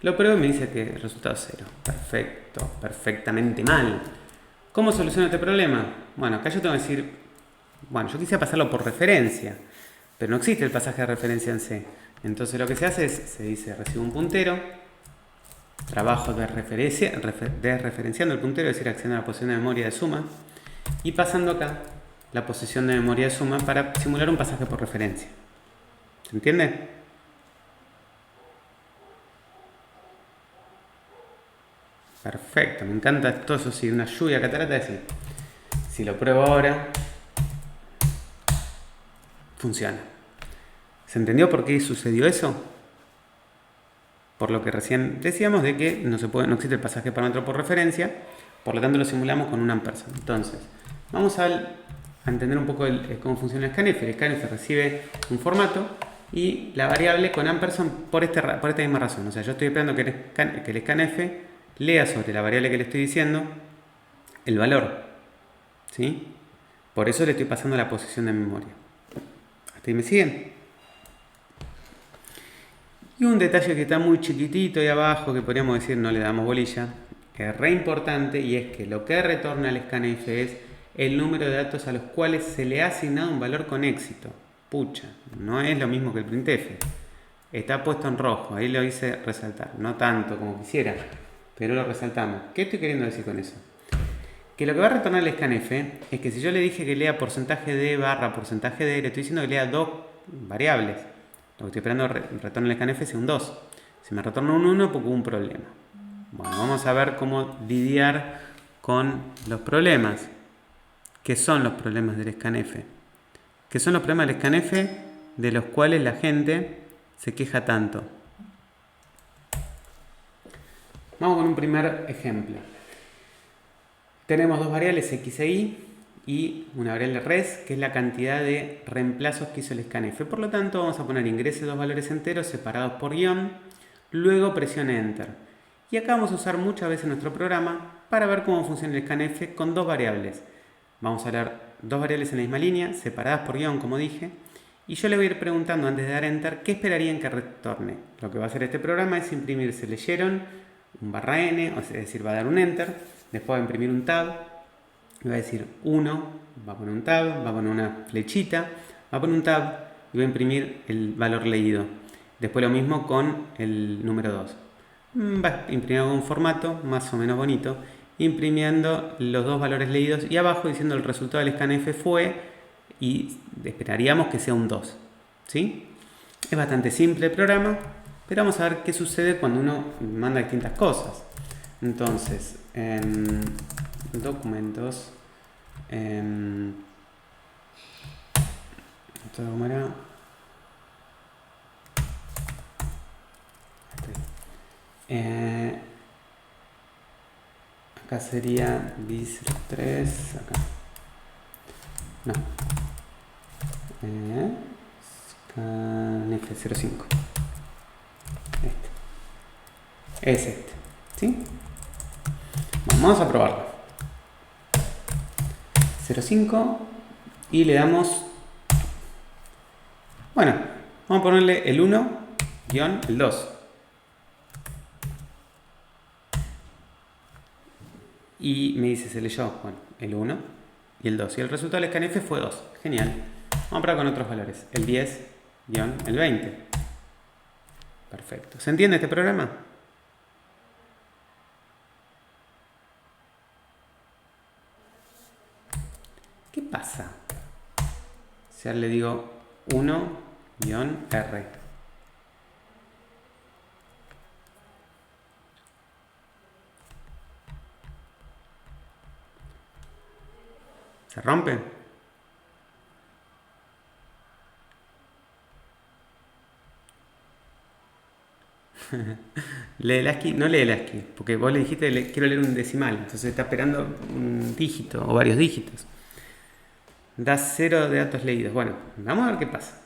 Lo pruebo y me dice que el resultado es 0. Perfecto, perfectamente mal. ¿Cómo soluciono este problema? Bueno, acá yo tengo que decir, bueno, yo quisiera pasarlo por referencia, pero no existe el pasaje de referencia en C. Entonces lo que se hace es, se dice, recibo un puntero, trabajo desreferenciando el puntero, es decir, accediendo a la posición de memoria de suma, y pasando acá la posición de memoria de suma para simular un pasaje por referencia. ¿Se entiende? Perfecto, me encanta todo eso, sí, una lluvia catarata de sí. Si lo pruebo ahora, funciona. ¿Se entendió por qué sucedió eso? Por lo que recién decíamos de que no existe el pasaje parámetro por referencia, por lo tanto lo simulamos con un ampersand. Entonces, vamos a entender un poco cómo funciona el scanf. El scanf recibe un formato y la variable con ampersand por esta misma razón. O sea, yo estoy esperando que el scanf lea sobre la variable que le estoy diciendo el valor. ¿Sí? Por eso le estoy pasando la posición de memoria. ¿Hasta ahí me siguen? Y un detalle que está muy chiquitito ahí abajo, que podríamos decir no le damos bolilla, que es re importante, y es que lo que retorna al scanf es el número de datos a los cuales se le ha asignado un valor con éxito. Pucha, no es lo mismo que el printf. Está puesto en rojo, ahí lo hice resaltar. No tanto como quisiera, pero lo resaltamos. ¿Qué estoy queriendo decir con eso? Que lo que va a retornar el scanf es que si yo le dije que lea porcentaje de barra porcentaje de, le estoy diciendo que lea dos variables. Lo que estoy esperando retornar el scanf es un 2. Si me retorna un 1, porque hubo un problema. Bueno, vamos a ver cómo lidiar con los problemas. ¿Qué son los problemas del scanf? ¿Qué son los problemas del scanf de los cuales la gente se queja tanto? Vamos con un primer ejemplo. Tenemos dos variables x e y y una variable res, que es la cantidad de reemplazos que hizo el scanf. Por lo tanto, vamos a poner ingrese dos valores enteros separados por guión, luego presione Enter. Y acá vamos a usar muchas veces nuestro programa para ver cómo funciona el scanf con dos variables. Vamos a leer dos variables en la misma línea, separadas por guión, como dije, y yo le voy a ir preguntando antes de dar Enter qué esperarían que retorne. Lo que va a hacer este programa es imprimir, se leyeron, un barra n, es decir, va a dar un Enter, después va a imprimir un tab, y va a decir 1, va a poner un tab, va a poner una flechita, va a poner un tab y va a imprimir el valor leído. Después lo mismo con el número 2. Va a imprimir un formato más o menos bonito, imprimiendo los dos valores leídos y abajo diciendo el resultado del scanf fue, y esperaríamos que sea un 2. ¿Sí? Es bastante simple el programa, pero vamos a ver qué sucede cuando uno manda distintas cosas. Entonces, en documentos, esto cómo era, acá sería bis3, acá no, scanf 05, es este, ¿sí? Vamos a probarlo. 0,5 y le damos, bueno, vamos a ponerle el 1 guión el 2 y me dice, se leyó, bueno, el 1 y el 2 y el resultado del scanf fue 2, genial. Vamos a probar con otros valores, el 10 guión el 20. Perfecto, ¿se entiende este programa? ¿Qué pasa si ahora le digo 1-R? ¿Se rompe? Lee el ASCII, no lee el ASCII, porque vos le dijiste quiero leer un decimal, entonces está esperando un dígito o varios dígitos. Da 0 de datos leídos. Bueno, vamos a ver qué pasa.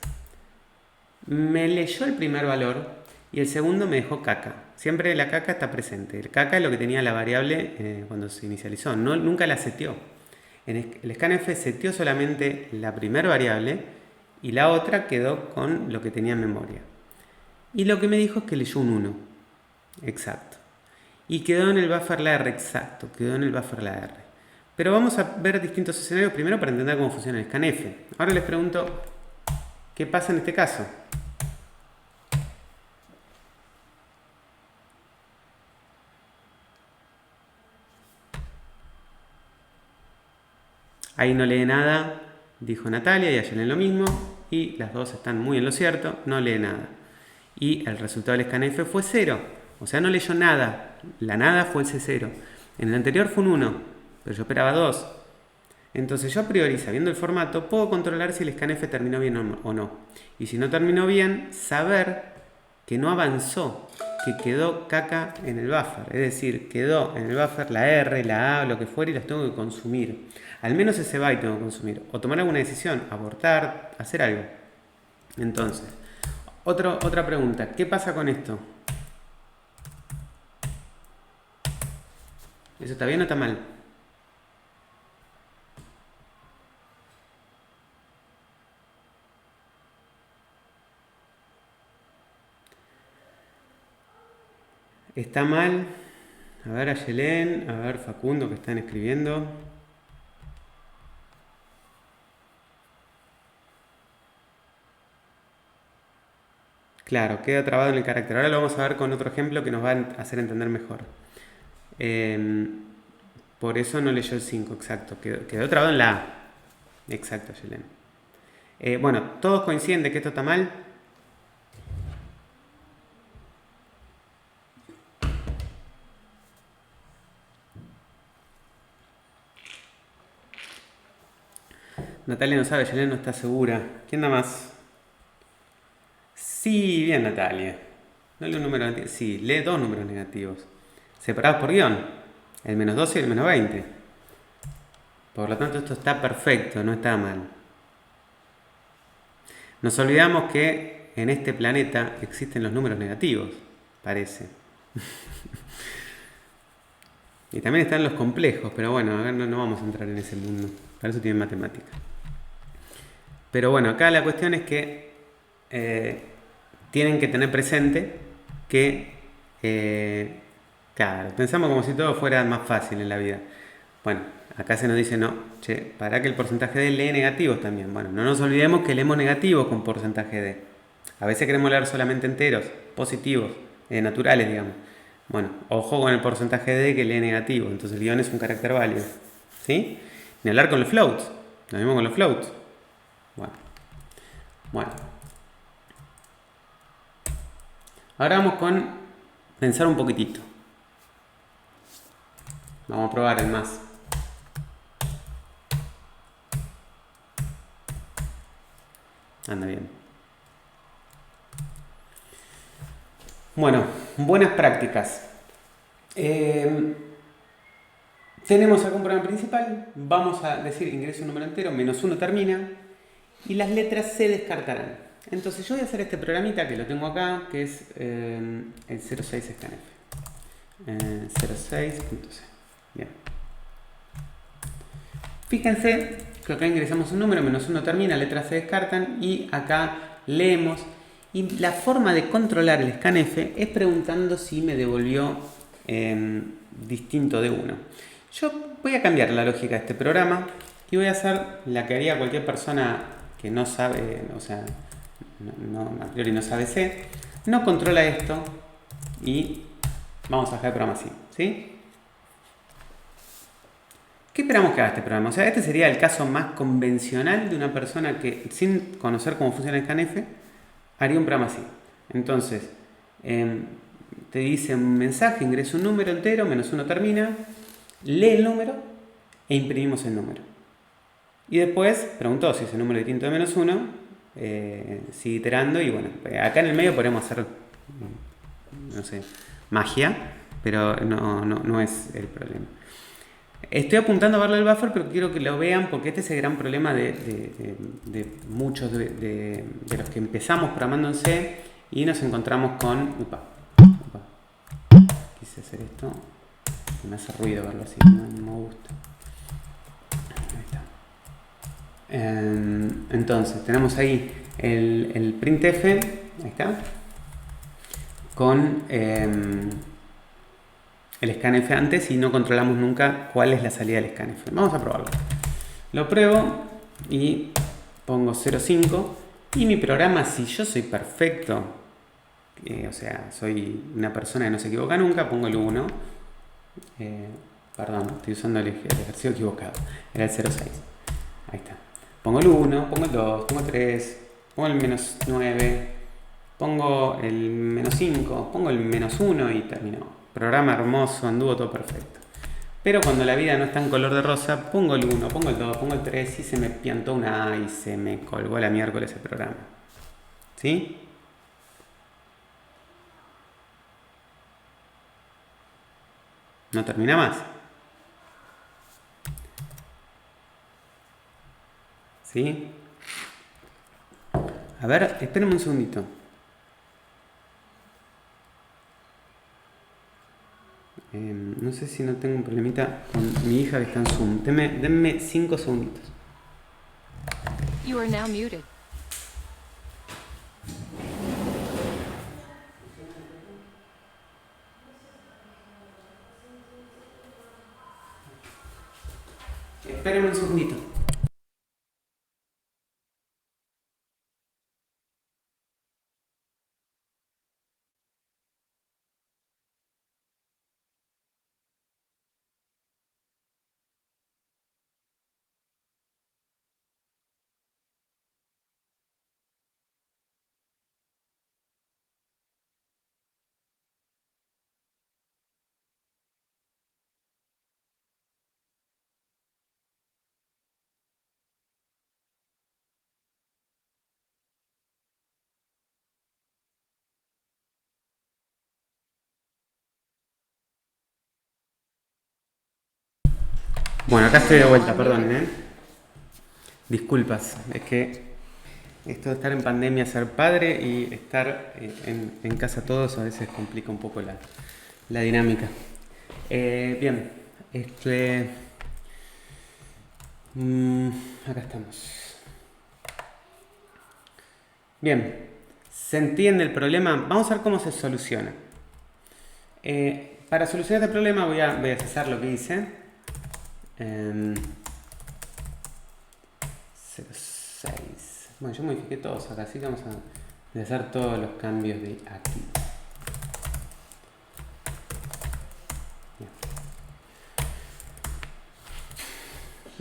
me leyó el primer valor y el segundo me dejó caca. Siempre la caca está presente. El caca es lo que tenía la variable cuando se inicializó. Nunca la seteó. El scanf seteó solamente la primera variable y la otra quedó con lo que tenía en memoria. Y lo que me dijo es que leyó un 1. Exacto. Y quedó en el buffer la R. Exacto. Quedó en el buffer la R. Pero vamos a ver distintos escenarios primero para entender cómo funciona el scanf. Ahora les pregunto, ¿qué pasa en este caso? Ahí no lee nada, dijo Natalia, y Ayelen lo mismo, y las dos están muy en lo cierto, no lee nada. Y el resultado del scanf fue 0, o sea, no leyó nada, la nada fue ese 0. En el anterior fue un 1, pero yo esperaba 2. Entonces yo a priori, sabiendo el formato, puedo controlar si el scanf terminó bien o no. Y si no terminó bien, saber que no avanzó, que quedó caca en el buffer. Es decir, quedó en el buffer la R, la A, lo que fuera, y las tengo que consumir. Al menos ese byte tengo que consumir. O tomar alguna decisión, abortar, hacer algo. Entonces, otra pregunta. ¿Qué pasa con esto? ¿Eso está bien o está mal? ¿Está mal? A ver, Ayelen, a ver, Facundo, que están escribiendo. Claro, queda trabado en el carácter. Ahora lo vamos a ver con otro ejemplo que nos va a hacer entender mejor. Por eso no leyó el 5, exacto. Quedó trabado en la A. Exacto, Ayelen. Bueno, ¿todos coinciden de que esto está mal? Natalia no sabe, Ayelen no está segura. ¿Quién da más? Sí, bien, Natalia. No lee un número negativo. Sí, lee dos números negativos. Separados por guión. El menos 12 y el menos 20. Por lo tanto, esto está perfecto, no está mal. Nos olvidamos que en este planeta existen los números negativos, parece. Y también están los complejos, pero bueno, acá no vamos a entrar en ese mundo. Para eso tienen matemática. Pero bueno, acá la cuestión es que tienen que tener presente que, claro, pensamos como si todo fuera más fácil en la vida. Bueno, acá se nos dice, no, para que el porcentaje de lee negativos también. Bueno, no nos olvidemos que leemos negativos con porcentaje de. A veces queremos leer solamente enteros, positivos, naturales, digamos. Bueno, ojo con el porcentaje de que lee negativo. Entonces el guión es un carácter válido. ¿Sí? Ni hablar con los floats. Lo mismo con los floats. Bueno. Ahora vamos con pensar un poquitito. Vamos a probar el más. Anda bien. Bueno, buenas prácticas. Tenemos acá un programa principal. Vamos a decir ingreso un número entero, menos 1 termina. Y las letras se descartarán. Entonces yo voy a hacer este programita que lo tengo acá, que es el 06 scanf. 06.c. Bien. Fíjense que acá ingresamos un número, menos 1 termina, letras se descartan y acá leemos. Y la forma de controlar el scanf es preguntando si me devolvió distinto de 1. Yo voy a cambiar la lógica de este programa y voy a hacer la que haría cualquier persona que no sabe, o sea, a priori no sabe C, no controla esto y vamos a dejar el programa así, ¿sí? ¿Qué esperamos que haga este programa? O sea, este sería el caso más convencional de una persona que, sin conocer cómo funciona el scanf, haría un programa así. Entonces, te dice un mensaje, ingresa un número entero, menos 1 termina, lee el número e imprimimos el número. Y después preguntó si ese número es distinto de menos 1, sigue iterando y bueno, acá en el medio podemos hacer, no sé, magia, pero no es el problema. Estoy apuntando a verlo el buffer, pero quiero que lo vean porque este es el gran problema de muchos de los que empezamos programando en C y nos encontramos con... Quise hacer esto. Me hace ruido verlo así, no me gusta. Ahí está. Entonces, tenemos ahí el printf, ahí está, con el scanf antes y no controlamos nunca cuál es la salida del scanf. Vamos a probarlo. Lo pruebo y pongo 0.5 y mi programa, si yo soy perfecto, o sea, soy una persona que no se equivoca nunca, pongo el 1. Perdón, estoy usando el ejercicio equivocado. Era el 0.6. Ahí está. Pongo el 1, pongo el 2, pongo el 3, pongo el menos 9, pongo el menos 5, pongo el menos 1 y terminó. Programa hermoso, anduvo todo perfecto. Pero cuando la vida no está en color de rosa, pongo el 1, pongo el 2, pongo el 3 y se me piantó una A y se me colgó la miércoles el programa. ¿Sí? No termina más. ¿Sí? A ver, espérenme un segundito. No sé si no tengo un problemita con mi hija que está en Zoom. Denme 5 segunditos. You are now muted. Espérenme un segundito. Bueno, acá estoy de vuelta, perdón, Disculpas, es que esto de estar en pandemia, ser padre y estar en casa todos a veces complica un poco la dinámica. Bien, acá estamos. Bien, ¿se entiende el problema? Vamos a ver cómo se soluciona. Para solucionar este problema voy a hacer lo que hice. 0.6. Bueno, yo modifiqué todos acá, así que vamos a hacer todos los cambios de aquí.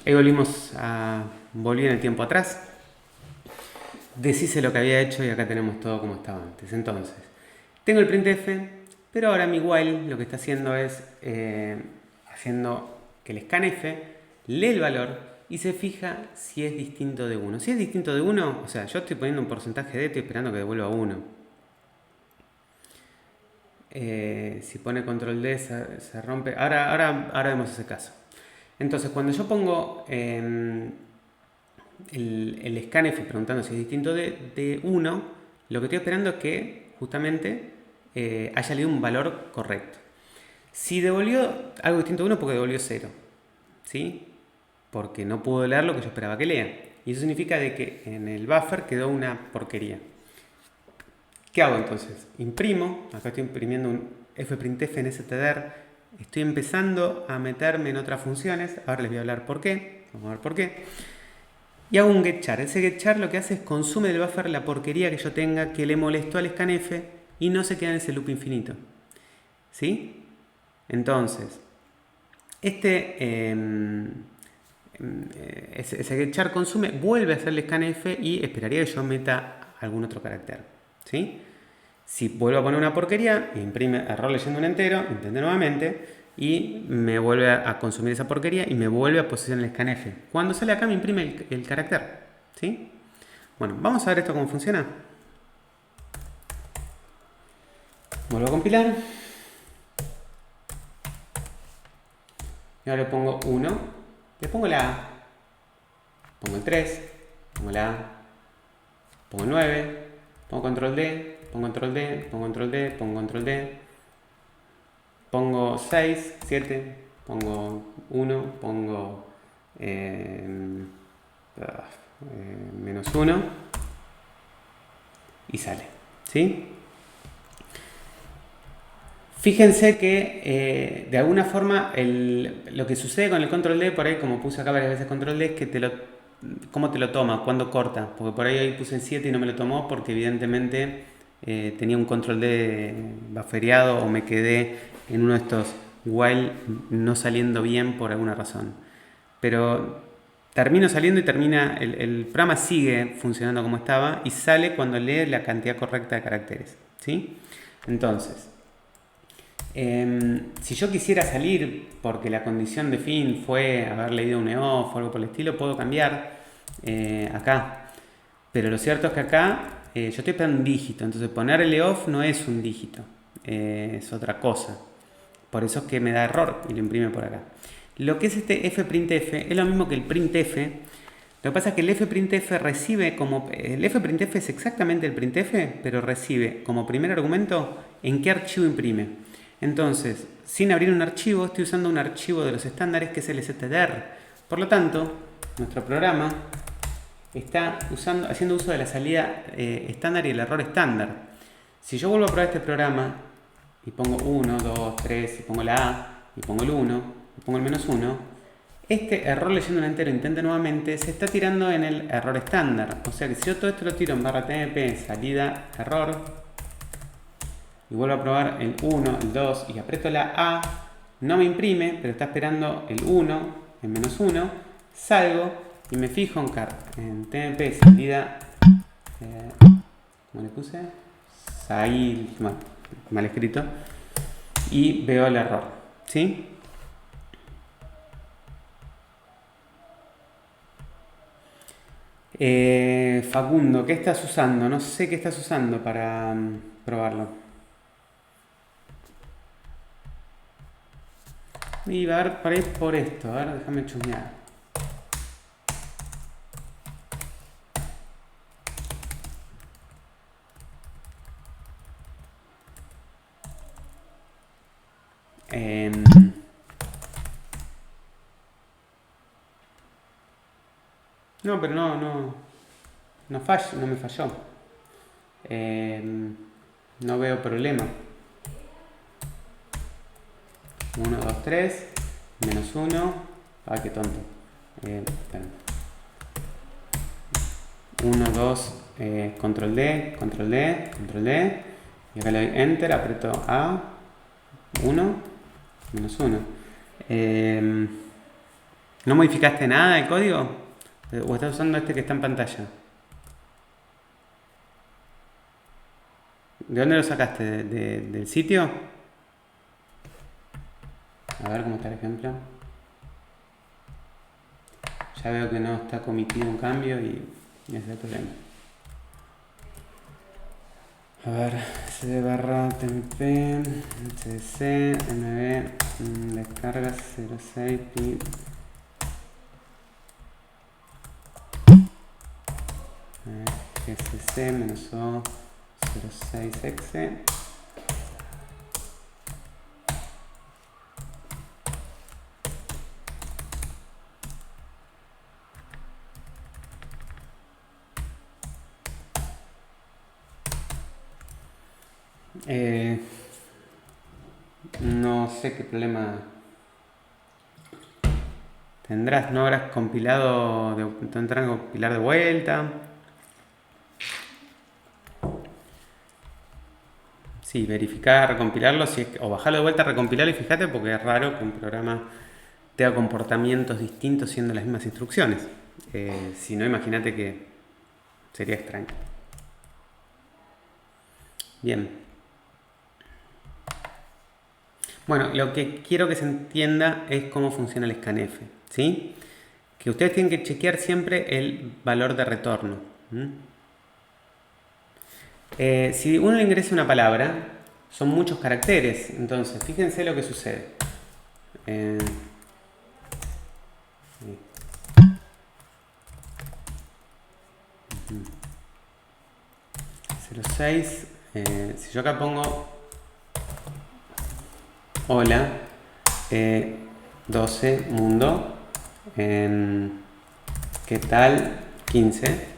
Ahí volví en el tiempo atrás. Deshice lo que había hecho y acá tenemos todo como estaba antes. Entonces, tengo el printf, pero ahora mi while lo que está haciendo es haciendo que el scanf lee el valor y se fija si es distinto de 1. Si es distinto de 1, o sea, yo estoy poniendo un porcentaje de estoy esperando que devuelva 1. Si pone control D se rompe. Ahora vemos ese caso. Entonces, cuando yo pongo el scanf preguntando si es distinto de 1, lo que estoy esperando es que justamente haya leído un valor correcto. Si devolvió algo distinto de 1, porque devolvió 0. ¿Sí? Porque no pudo leer lo que yo esperaba que lea. Y eso significa de que en el buffer quedó una porquería. ¿Qué hago entonces? Imprimo, acá estoy imprimiendo un fprintf en stder, estoy empezando a meterme en otras funciones, ahora les voy a hablar por qué, vamos a ver por qué. Y hago un getchar. Ese getchar lo que hace es consume del buffer la porquería que yo tenga que le molestó al scanf y no se queda en ese loop infinito. ¿Sí? Entonces, ese getchar consume, vuelve a hacer el scanf y esperaría que yo meta algún otro carácter. ¿Sí? Si vuelvo a poner una porquería, imprime error leyendo un entero, intente nuevamente y me vuelve a consumir esa porquería y me vuelve a posicionar el scanf. Cuando sale acá me imprime el carácter. ¿Sí? Bueno, vamos a ver esto cómo funciona. Vuelvo a compilar. Y ahora le pongo 1, le pongo la A, pongo el 3, pongo la A, pongo el 9, pongo control D, pongo control D, pongo control D, pongo control D, pongo 6, 7, pongo 1, pongo menos 1 y sale, ¿sí? Fíjense que de alguna forma lo que sucede con el control D, por ahí como puse acá varias veces control D, es que cómo te lo toma, cuándo corta, porque por ahí puse el 7 y no me lo tomó porque evidentemente tenía un control D buffereado o me quedé en uno de estos while no saliendo bien por alguna razón. Pero termino saliendo y el programa sigue funcionando como estaba y sale cuando lee la cantidad correcta de caracteres, ¿sí? Entonces, si yo quisiera salir porque la condición de fin fue haber leído un EOF o algo por el estilo, puedo cambiar acá. Pero lo cierto es que acá yo estoy esperando un dígito, entonces poner el EOF no es un dígito, es otra cosa. Por eso es que me da error y lo imprime por acá. Lo que es este fprintf es lo mismo que el printf. Lo que pasa es que el fprintf recibe como... El fprintf es exactamente el printf, pero recibe como primer argumento en qué archivo imprime. Entonces, sin abrir un archivo, estoy usando un archivo de los estándares que es el stder. Por lo tanto, nuestro programa está haciendo uso de la salida estándar y el error estándar. Si yo vuelvo a probar este programa y pongo 1, 2, 3, y pongo la A, y pongo el 1, y pongo el menos 1, este error leyendo un entero intenta nuevamente, se está tirando en el error estándar. O sea que si yo todo esto lo tiro en barra tmp, salida, error, y vuelvo a probar el 1, el 2 y aprieto la A, no me imprime, pero está esperando el 1, el menos 1, salgo y me fijo en tmp salida, ¿cómo le puse? Mal escrito, y veo el error, ¿sí? Facundo, ¿qué estás usando? No sé qué estás usando para probarlo. Y a ver, para ir por esto, a ver, déjame chusmear. No, pero no me falló. No veo problema. 1, 2, 3, menos 1. Ay, qué tonto. 1, 2, control D, control D, control D. Y acá le doy enter, aprieto A, 1, menos 1. ¿No modificaste nada del código? ¿O estás usando este que está en pantalla? ¿De dónde lo sacaste? ¿Del sitio? A ver cómo está el ejemplo. Ya veo que no está cometido un cambio y ese es el problema. A ver, cd barra tmp, cdc, mb, descarga 06 pi. gcc menos o 06exe. No sé qué problema tendrás, no habrás compilado, tendrán que compilar de vuelta. Sí, verificar, recompilarlo, o bajarlo de vuelta, recompilarlo y fíjate porque es raro que un programa tenga comportamientos distintos siendo las mismas instrucciones. Si no, imagínate que sería extraño. Bien. Bueno, lo que quiero que se entienda es cómo funciona el scanf, ¿sí? Que ustedes tienen que chequear siempre el valor de retorno. Si uno le ingresa una palabra, son muchos caracteres, entonces fíjense lo que sucede. Ahí. 06. Si yo acá pongo hola, 12 mundo, ¿qué tal? 15.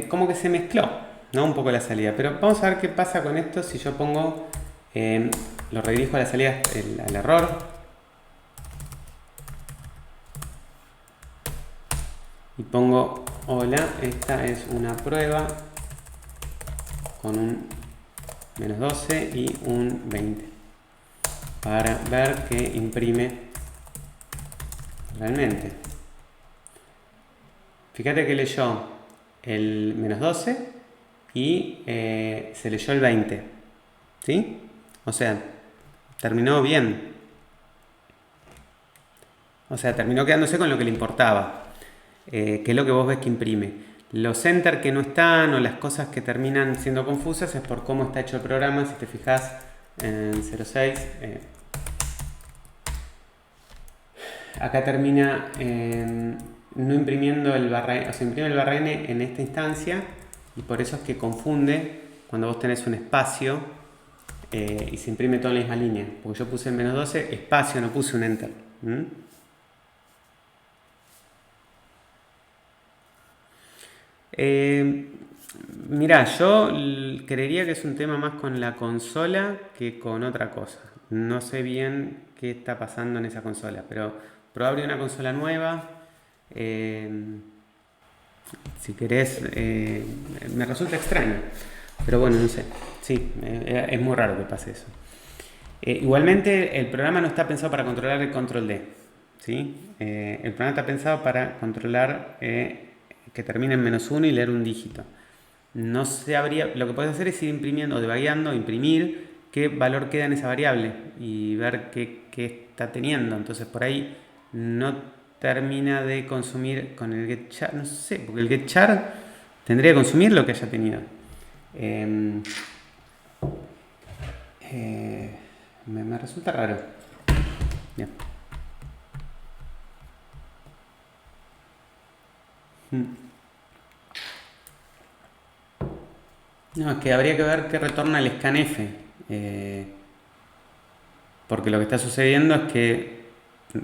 Como que se mezcló, ¿no? Un poco la salida. Pero vamos a ver qué pasa con esto si yo pongo, lo redirijo a la salida, al error. Y pongo hola, esta es una prueba con un -12 y un 20 para ver qué imprime realmente. Fíjate que leyó el -12 y se leyó el 20, ¿sí? O sea, terminó bien. O sea, terminó quedándose con lo que le importaba, que es lo que vos ves que imprime. Los enter que no están o las cosas que terminan siendo confusas es por cómo está hecho el programa. Si te fijas en 06, acá termina no imprimiendo el barra N, o sea, imprime el barra N en esta instancia y por eso es que confunde cuando vos tenés un espacio y se imprime todo en la misma línea. Porque yo puse el -12, espacio, no puse un enter. Mirá, yo creería que es un tema más con la consola que con otra cosa. No sé bien qué está pasando en esa consola, pero probable una consola nueva. eh, si querés, me resulta extraño. Pero bueno, no sé. Sí, es muy raro que pase eso. Igualmente, el programa no está pensado para controlar el control D. ¿Sí? El programa está pensado para controlar que termine en -1 y leer un dígito. No se habría, lo que puedes hacer es ir imprimiendo o debugueando, imprimir qué valor queda en esa variable y ver qué está teniendo. Entonces por ahí no termina de consumir con el getChar, no sé, porque el getChar tendría que consumir lo que haya tenido. Me resulta raro. Bien. No, es que habría que ver qué retorna el scanf. Porque lo que está sucediendo es que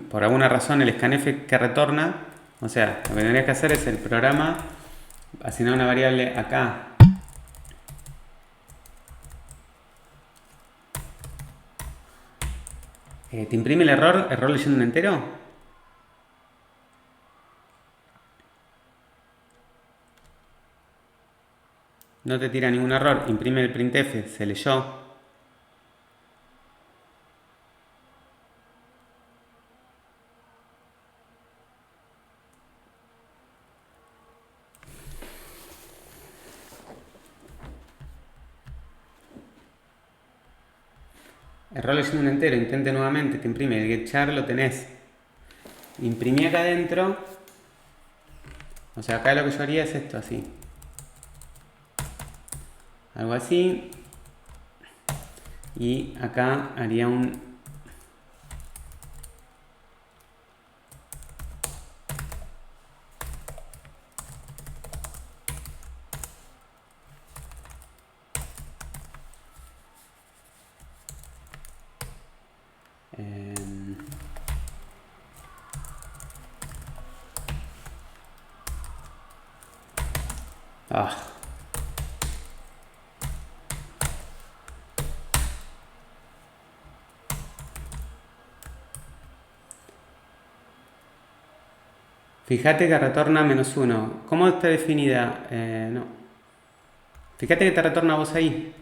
por alguna razón el scanf que retorna, o sea, lo que tendrías que hacer es el programa asignar una variable acá. ¿Te imprime el error leyendo un entero? No te tira ningún error, imprime el printf, se leyó. Error leyendo un entero, intente nuevamente, te imprime el getChar, lo tenés. Imprimí acá adentro. O sea, acá lo que yo haría es esto, así. Algo así. Y acá haría un... ah. Fíjate que retorna -1. ¿Cómo está definida? No. Fíjate que te retorna a vos ahí.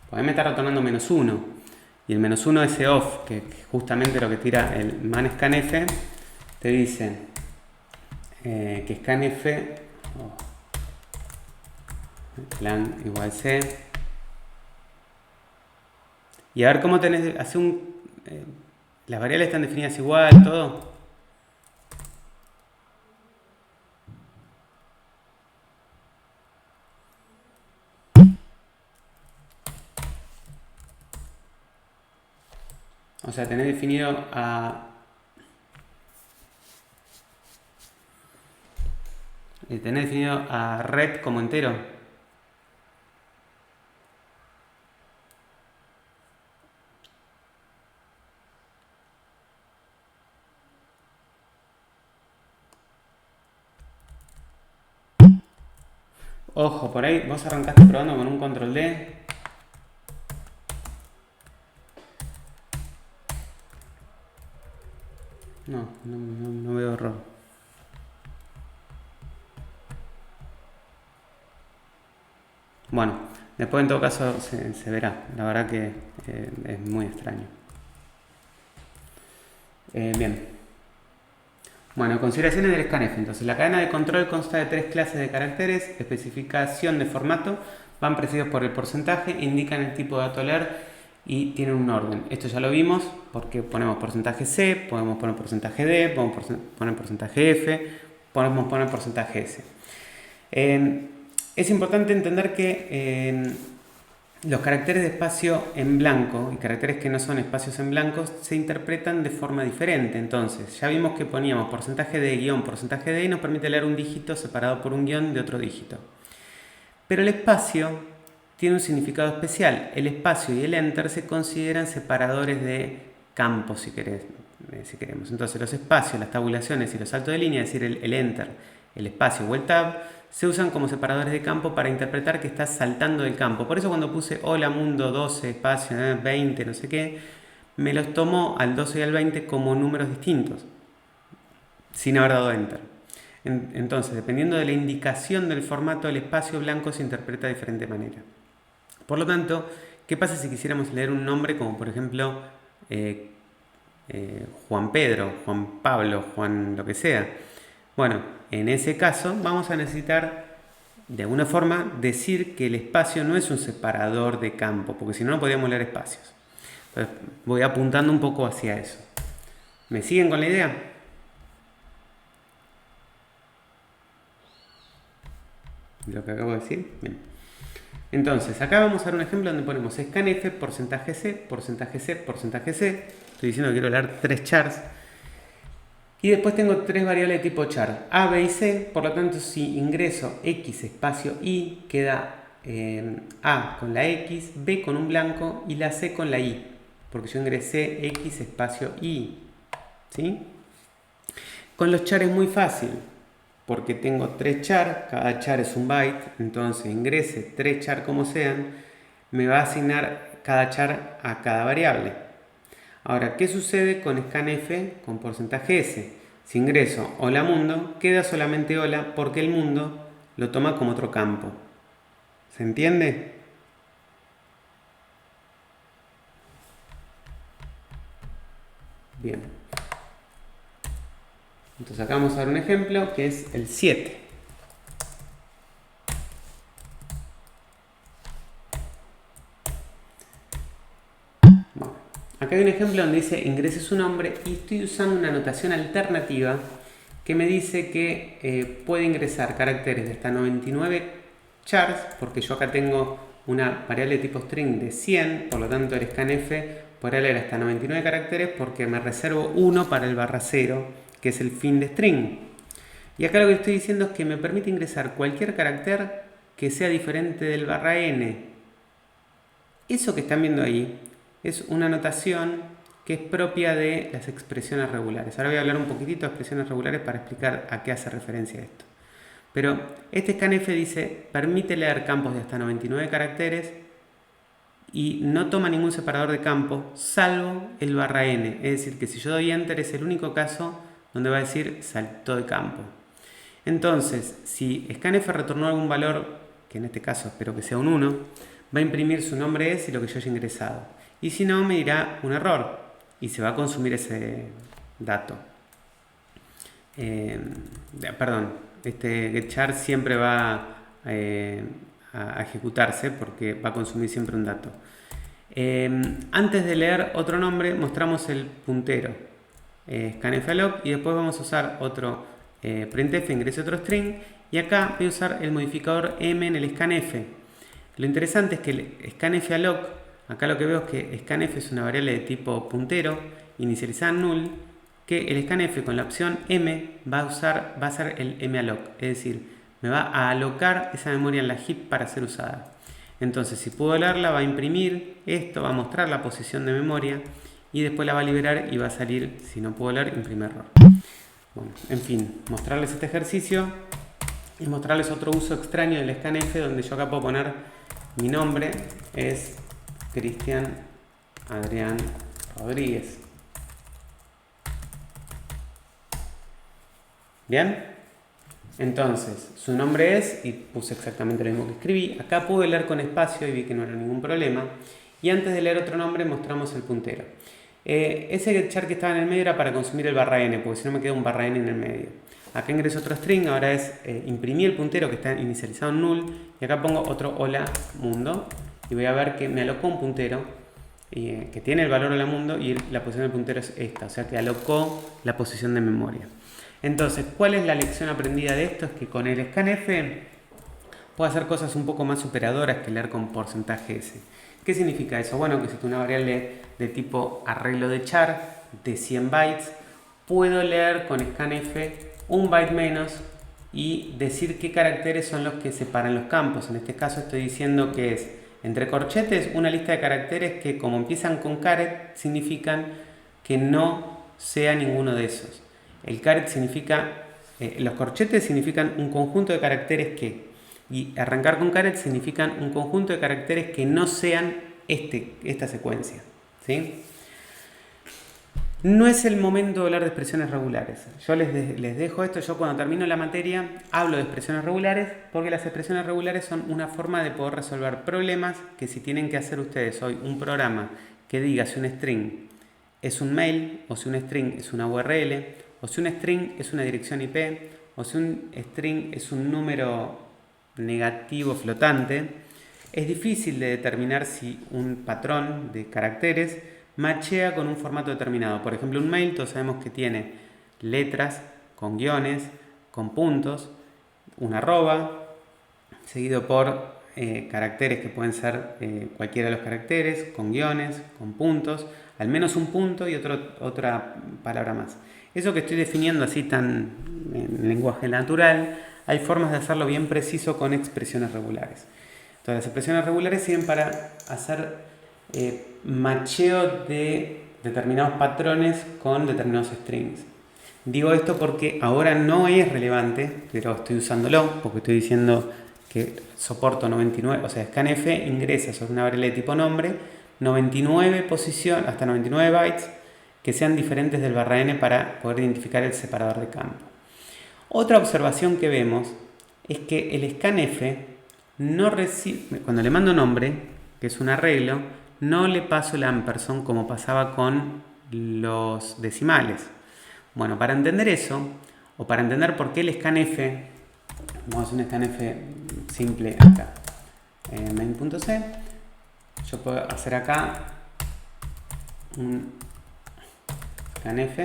Pues a mí me está retornando -1. Y el -1 ese off, que justamente lo que tira el man scanf, te dice que scanf plan igual c. Y a ver cómo tenés, hace un... las variables están definidas igual, todo. O sea, tenés definido a... tenés definido a red como entero. Ojo, por ahí vos arrancaste probando con un control D. No veo error. Bueno, después en todo caso se verá. La verdad que es muy extraño. Bien. Bueno, consideraciones del scanf. Entonces, la cadena de control consta de 3 clases de caracteres, especificación de formato, van precedidos por el porcentaje, indican el tipo de dato a leer y tienen un orden. Esto ya lo vimos porque ponemos porcentaje C, podemos poner porcentaje D, podemos poner porcentaje F, podemos poner porcentaje S. Es importante entender que los caracteres de espacio en blanco y caracteres que no son espacios en blanco se interpretan de forma diferente. Entonces, ya vimos que poníamos porcentaje de guión, porcentaje de y nos permite leer un dígito separado por un guión de otro dígito. Pero el espacio tiene un significado especial. El espacio y el enter se consideran separadores de campos, si queremos. Entonces, los espacios, las tabulaciones y los saltos de línea, es decir, el enter, el espacio o el tab, se usan como separadores de campo para interpretar que estás saltando del campo. Por eso cuando puse hola mundo 12, espacio 20, no sé qué, me los tomó al 12 y al 20 como números distintos, sin haber dado enter. Entonces, dependiendo de la indicación del formato, el espacio blanco se interpreta de diferente manera. Por lo tanto, ¿qué pasa si quisiéramos leer un nombre como por ejemplo Juan Pedro, Juan Pablo, Juan lo que sea? Bueno, en ese caso vamos a necesitar de alguna forma decir que el espacio no es un separador de campo, porque si no, no podríamos leer espacios. Entonces, voy apuntando un poco hacia eso. ¿Me siguen con la idea? Lo que acabo de decir. Bien. Entonces, acá vamos a ver un ejemplo donde ponemos scanf, porcentaje C, porcentaje C, porcentaje C. Estoy diciendo que quiero leer 3 chars. Y después tengo 3 variables de tipo char, A, B y C. Por lo tanto, si ingreso X espacio Y, queda A con la X, B con un blanco y la C con la Y. Porque yo ingresé X espacio Y. ¿Sí? Con los char es muy fácil. Porque tengo 3 char, cada char es un byte. Entonces ingrese 3 char como sean, me va a asignar cada char a cada variable. Ahora, ¿qué sucede con scanf con porcentaje S? Si ingreso hola mundo, queda solamente hola porque el mundo lo toma como otro campo. ¿Se entiende? Bien. Entonces acá vamos a ver un ejemplo que es el 7. Acá hay un ejemplo donde dice ingrese su nombre y estoy usando una notación alternativa que me dice que puede ingresar caracteres de hasta 99 chars, porque yo acá tengo una variable de tipo string de 100, por lo tanto el scanf podrá leer hasta 99 caracteres porque me reservo uno para el /0, que es el fin de string. Y acá lo que estoy diciendo es que me permite ingresar cualquier carácter que sea diferente del /n. Eso que están viendo ahí es una notación que es propia de las expresiones regulares. Ahora voy a hablar un poquitito de expresiones regulares para explicar a qué hace referencia esto. Pero este scanf dice, permite leer campos de hasta 99 caracteres y no toma ningún separador de campo, salvo el /n. Es decir, que si yo doy enter es el único caso donde va a decir saltó de campo. Entonces, si scanf retornó algún valor, que en este caso espero que sea un 1, va a imprimir su nombre es y lo que yo haya ingresado. Y si no, me dirá un error y se va a consumir ese dato. Perdón, este getChar siempre va a ejecutarse porque va a consumir siempre un dato. Antes de leer otro nombre, mostramos el puntero scanf alloc y después vamos a usar otro printf, ingrese otro string y acá voy a usar el modificador m en el scanf. Lo interesante es que el scanf alloc acá lo que veo es que scanf es una variable de tipo puntero, inicializada en null, que el scanf con la opción m va a ser el malloc, es decir, me va a alocar esa memoria en la heap para ser usada. Entonces, si puedo leerla, va a imprimir esto, va a mostrar la posición de memoria y después la va a liberar y va a salir, si no puedo leer, imprime error. Bueno, en fin, mostrarles este ejercicio y mostrarles otro uso extraño del scanf, donde yo acá puedo poner mi nombre, es Cristian Adrián Rodríguez. ¿Bien? Entonces, su nombre es, y puse exactamente lo mismo que escribí. Acá pude leer con espacio y vi que no era ningún problema. Y antes de leer otro nombre, mostramos el puntero. Ese char que estaba en el medio era para consumir el /n, porque si no me queda un /n en el medio. Acá ingreso otro string, ahora es imprimir el puntero que está inicializado en null. Y acá pongo otro hola mundo. Y voy a ver que me alocó un puntero que tiene el valor hola mundo y la posición del puntero es esta. O sea que alocó la posición de memoria. Entonces, ¿cuál es la lección aprendida de esto? Es que con el scanf puedo hacer cosas un poco más superadoras que leer con porcentaje S. ¿Qué significa eso? Bueno, que si tengo una variable de tipo arreglo de char de 100 bytes, puedo leer con scanf un byte menos y decir qué caracteres son los que separan los campos. En este caso estoy diciendo que es entre corchetes una lista de caracteres que, como empiezan con caret, significan que no sea ninguno de esos. El caret significa, los corchetes significan un conjunto de caracteres que, y arrancar con caret significan un conjunto de caracteres que no sean esta secuencia, ¿sí? No es el momento de hablar de expresiones regulares. Yo les dejo esto. Yo cuando termino la materia hablo de expresiones regulares, porque las expresiones regulares son una forma de poder resolver problemas que, si tienen que hacer ustedes hoy un programa que diga si un string es un mail, o si un string es una URL, o si un string es una dirección IP, o si un string es un número negativo flotante, es difícil de determinar si un patrón de caracteres machea con un formato determinado. Por ejemplo, un mail, todos sabemos que tiene letras con guiones, con puntos, una arroba, seguido por caracteres que pueden ser cualquiera de los caracteres, con guiones, con puntos, al menos un punto y otra palabra más. Eso que estoy definiendo así tan en lenguaje natural, hay formas de hacerlo bien preciso con expresiones regulares. Entonces, las expresiones regulares sirven para hacer macheo de determinados patrones con determinados strings. Digo esto porque ahora no es relevante, pero estoy usándolo porque estoy diciendo que soporto 99, o sea, scanf ingresa sobre una variable de tipo nombre 99 posiciones, hasta 99 bytes que sean diferentes del /n para poder identificar el separador de campo. Otra observación que vemos es que el scanf no recibe, cuando le mando nombre, que es un arreglo, no le paso el ampersand como pasaba con los decimales. Bueno, para entender eso, o para entender por qué el scanf, vamos a hacer un scanf simple acá, main.c, yo puedo hacer acá un scanf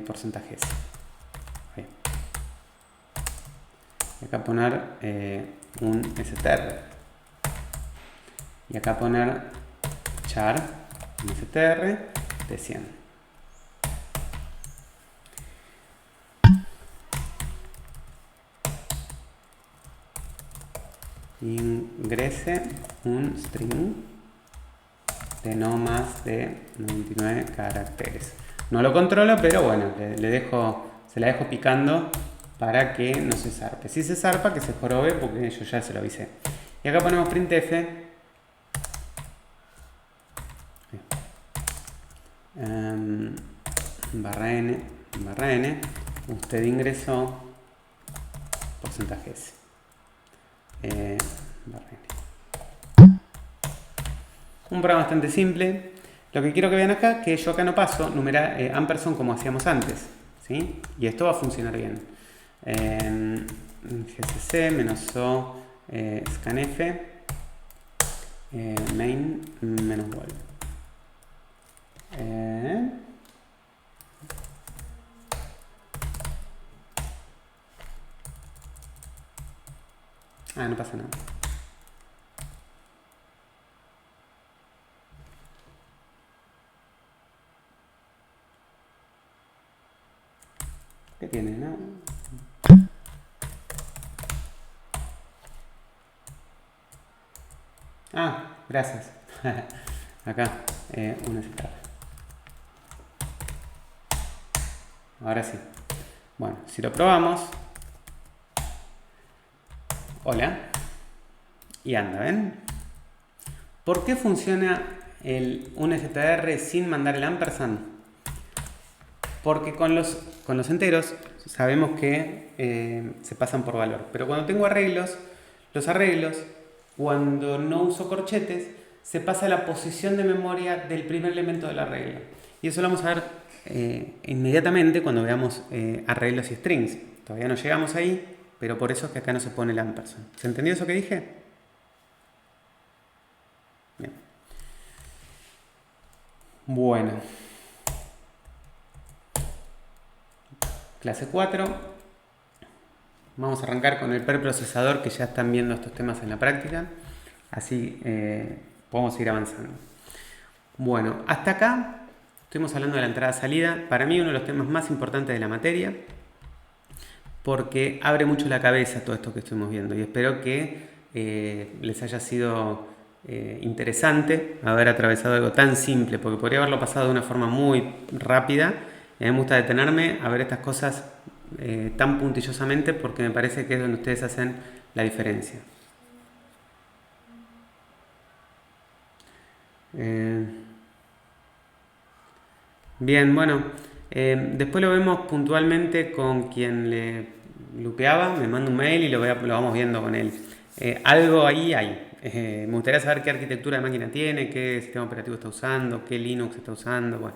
porcentaje S. Ahí. Y acá poner un str. Y acá poner char, un str de 100. Ingrese un string de no más de 99 caracteres. No lo controlo, pero bueno, se la dejo picando para que no se zarpe. Si se zarpa, que se jorobe, porque yo ya se lo avisé. Y acá ponemos printf /n, usted ingresó porcentaje S. Un programa bastante simple. Lo que quiero que vean acá, que yo acá no paso ampersand como hacíamos antes, ¿sí? Y esto va a funcionar bien. gcc -o scanf main -wall. No pasa nada. ¿Qué tiene, no? Ah, gracias. Acá, una secada. Ahora sí. Bueno, si lo probamos. Hola. Y anda, ¿ven? ¿Por qué funciona un str sin mandar el ampersand? Porque con los enteros sabemos que se pasan por valor. Pero cuando tengo arreglos, los arreglos, cuando no uso corchetes, se pasa a la posición de memoria del primer elemento del arreglo. Y eso lo vamos a ver inmediatamente cuando veamos arreglos y strings. Todavía no llegamos ahí, pero por eso es que acá no se pone el ampersand. ¿Se entendió eso que dije? Bien. Bueno. Clase 4. Vamos a arrancar con el preprocesador, que ya están viendo estos temas en la práctica. Así podemos ir avanzando. Bueno, hasta acá estuvimos hablando de la entrada-salida. Para mí uno de los temas más importantes de la materia, porque abre mucho la cabeza todo esto que estuvimos viendo. Y espero que les haya sido interesante haber atravesado algo tan simple, porque podría haberlo pasado de una forma muy rápida. Y a mí me gusta detenerme a ver estas cosas tan puntillosamente, porque me parece que es donde ustedes hacen la diferencia. Bien, bueno, después lo vemos puntualmente con quien le lupeaba, me manda un mail y lo vamos viendo con él. Algo ahí hay. Me gustaría saber qué arquitectura de máquina tiene, qué sistema operativo está usando, qué Linux está usando, bueno,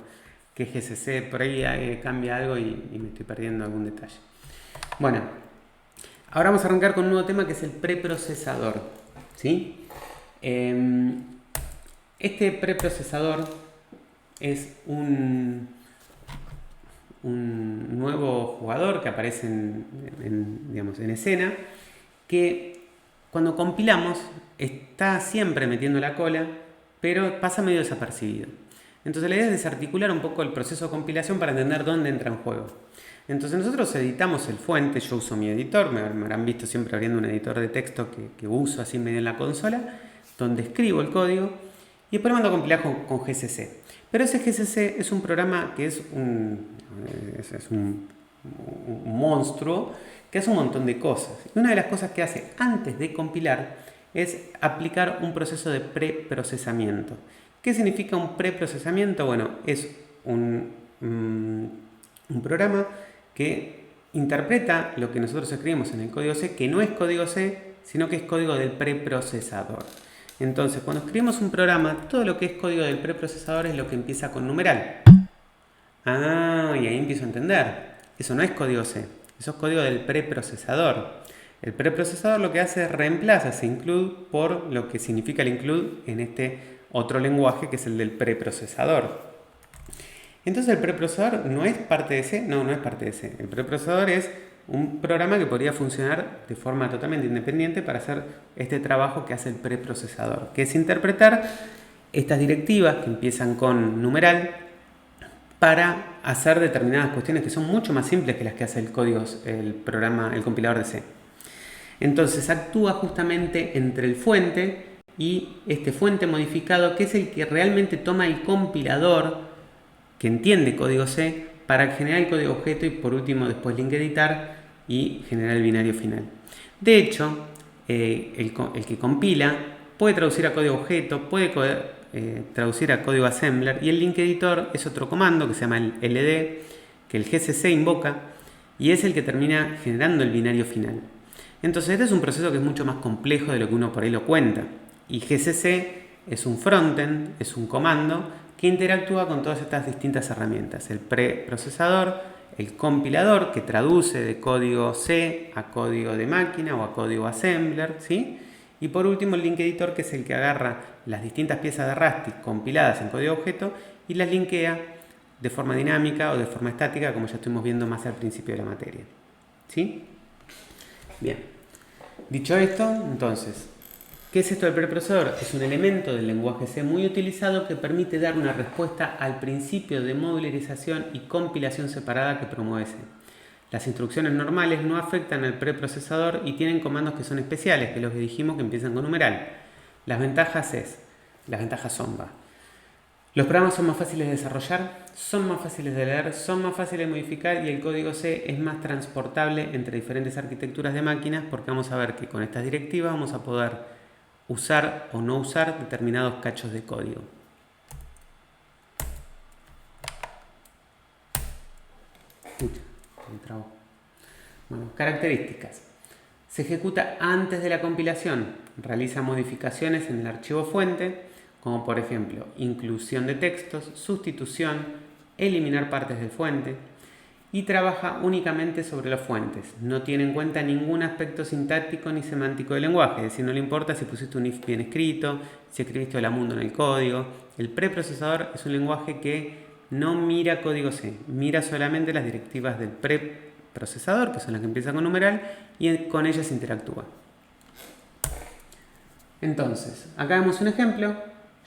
qué GCC, por ahí cambia algo y me estoy perdiendo algún detalle. Bueno, ahora vamos a arrancar con un nuevo tema que es el preprocesador, ¿sí? Este preprocesador es un nuevo jugador que aparece en escena, que cuando compilamos está siempre metiendo la cola, pero pasa medio desapercibido. Entonces la idea es desarticular un poco el proceso de compilación para entender dónde entra en juego. Entonces nosotros editamos el fuente, yo uso mi editor, me habrán visto siempre abriendo un editor de texto que uso así medio en la consola, donde escribo el código y después lo mando a compilar con GCC. Pero ese GCC es un programa que es un monstruo que hace un montón de cosas. Y una de las cosas que hace antes de compilar es aplicar un proceso de preprocesamiento. ¿Qué significa un preprocesamiento? Bueno, es un programa que interpreta lo que nosotros escribimos en el código C, que no es código C, sino que es código del preprocesador. Entonces, cuando escribimos un programa, todo lo que es código del preprocesador es lo que empieza con numeral. Ah, y ahí empiezo a entender. Eso no es código C, eso es código del preprocesador. El preprocesador lo que hace es reemplaza ese include por lo que significa el include en este otro lenguaje que es el del preprocesador. Entonces el preprocesador no es parte de C, no es parte de C. El preprocesador es un programa que podría funcionar de forma totalmente independiente para hacer este trabajo que hace el preprocesador, que es interpretar estas directivas que empiezan con numeral para hacer determinadas cuestiones que son mucho más simples que las que hace el compilador de C. Entonces actúa justamente entre el fuente y este fuente modificado, que es el que realmente toma el compilador que entiende código C para generar el código objeto y por último después link editar y generar el binario final. De hecho, el que compila puede traducir a código objeto, puede traducir a código assembler, y el link editor es otro comando que se llama el LD, que el GCC invoca y es el que termina generando el binario final. Entonces este es un proceso que es mucho más complejo de lo que uno por ahí lo cuenta, y GCC es un frontend, es un comando que interactúa con todas estas distintas herramientas: el preprocesador, el compilador que traduce de código C a código de máquina o a código assembler, ¿sí? Y por último el link editor, que es el que agarra las distintas piezas de Rastic compiladas en código objeto y las linkea de forma dinámica o de forma estática, como ya estuvimos viendo más al principio de la materia, ¿sí? Bien, dicho esto, entonces, ¿qué es esto del preprocesador? Es un elemento del lenguaje C muy utilizado que permite dar una respuesta al principio de modularización y compilación separada que promueve C. Las instrucciones normales no afectan al preprocesador y tienen comandos que son especiales, que los que dijimos que empiezan con numeral. Las ventajas son, los programas son más fáciles de desarrollar, son más fáciles de leer, son más fáciles de modificar y el código C es más transportable entre diferentes arquitecturas de máquinas, porque vamos a ver que con estas directivas vamos a poder usar o no usar determinados cachos de código. Bueno, características. Se ejecuta antes de la compilación, realiza modificaciones en el archivo fuente, como por ejemplo inclusión de textos, sustitución, eliminar partes del fuente, y trabaja únicamente sobre las fuentes. No tiene en cuenta ningún aspecto sintáctico ni semántico del lenguaje, es decir, no le importa si pusiste un if bien escrito, si escribiste hola mundo en el código. El preprocesador es un lenguaje que no mira código C, mira solamente las directivas del preprocesador, que son las que empiezan con numeral, y con ellas interactúa. Entonces, acá vemos un ejemplo.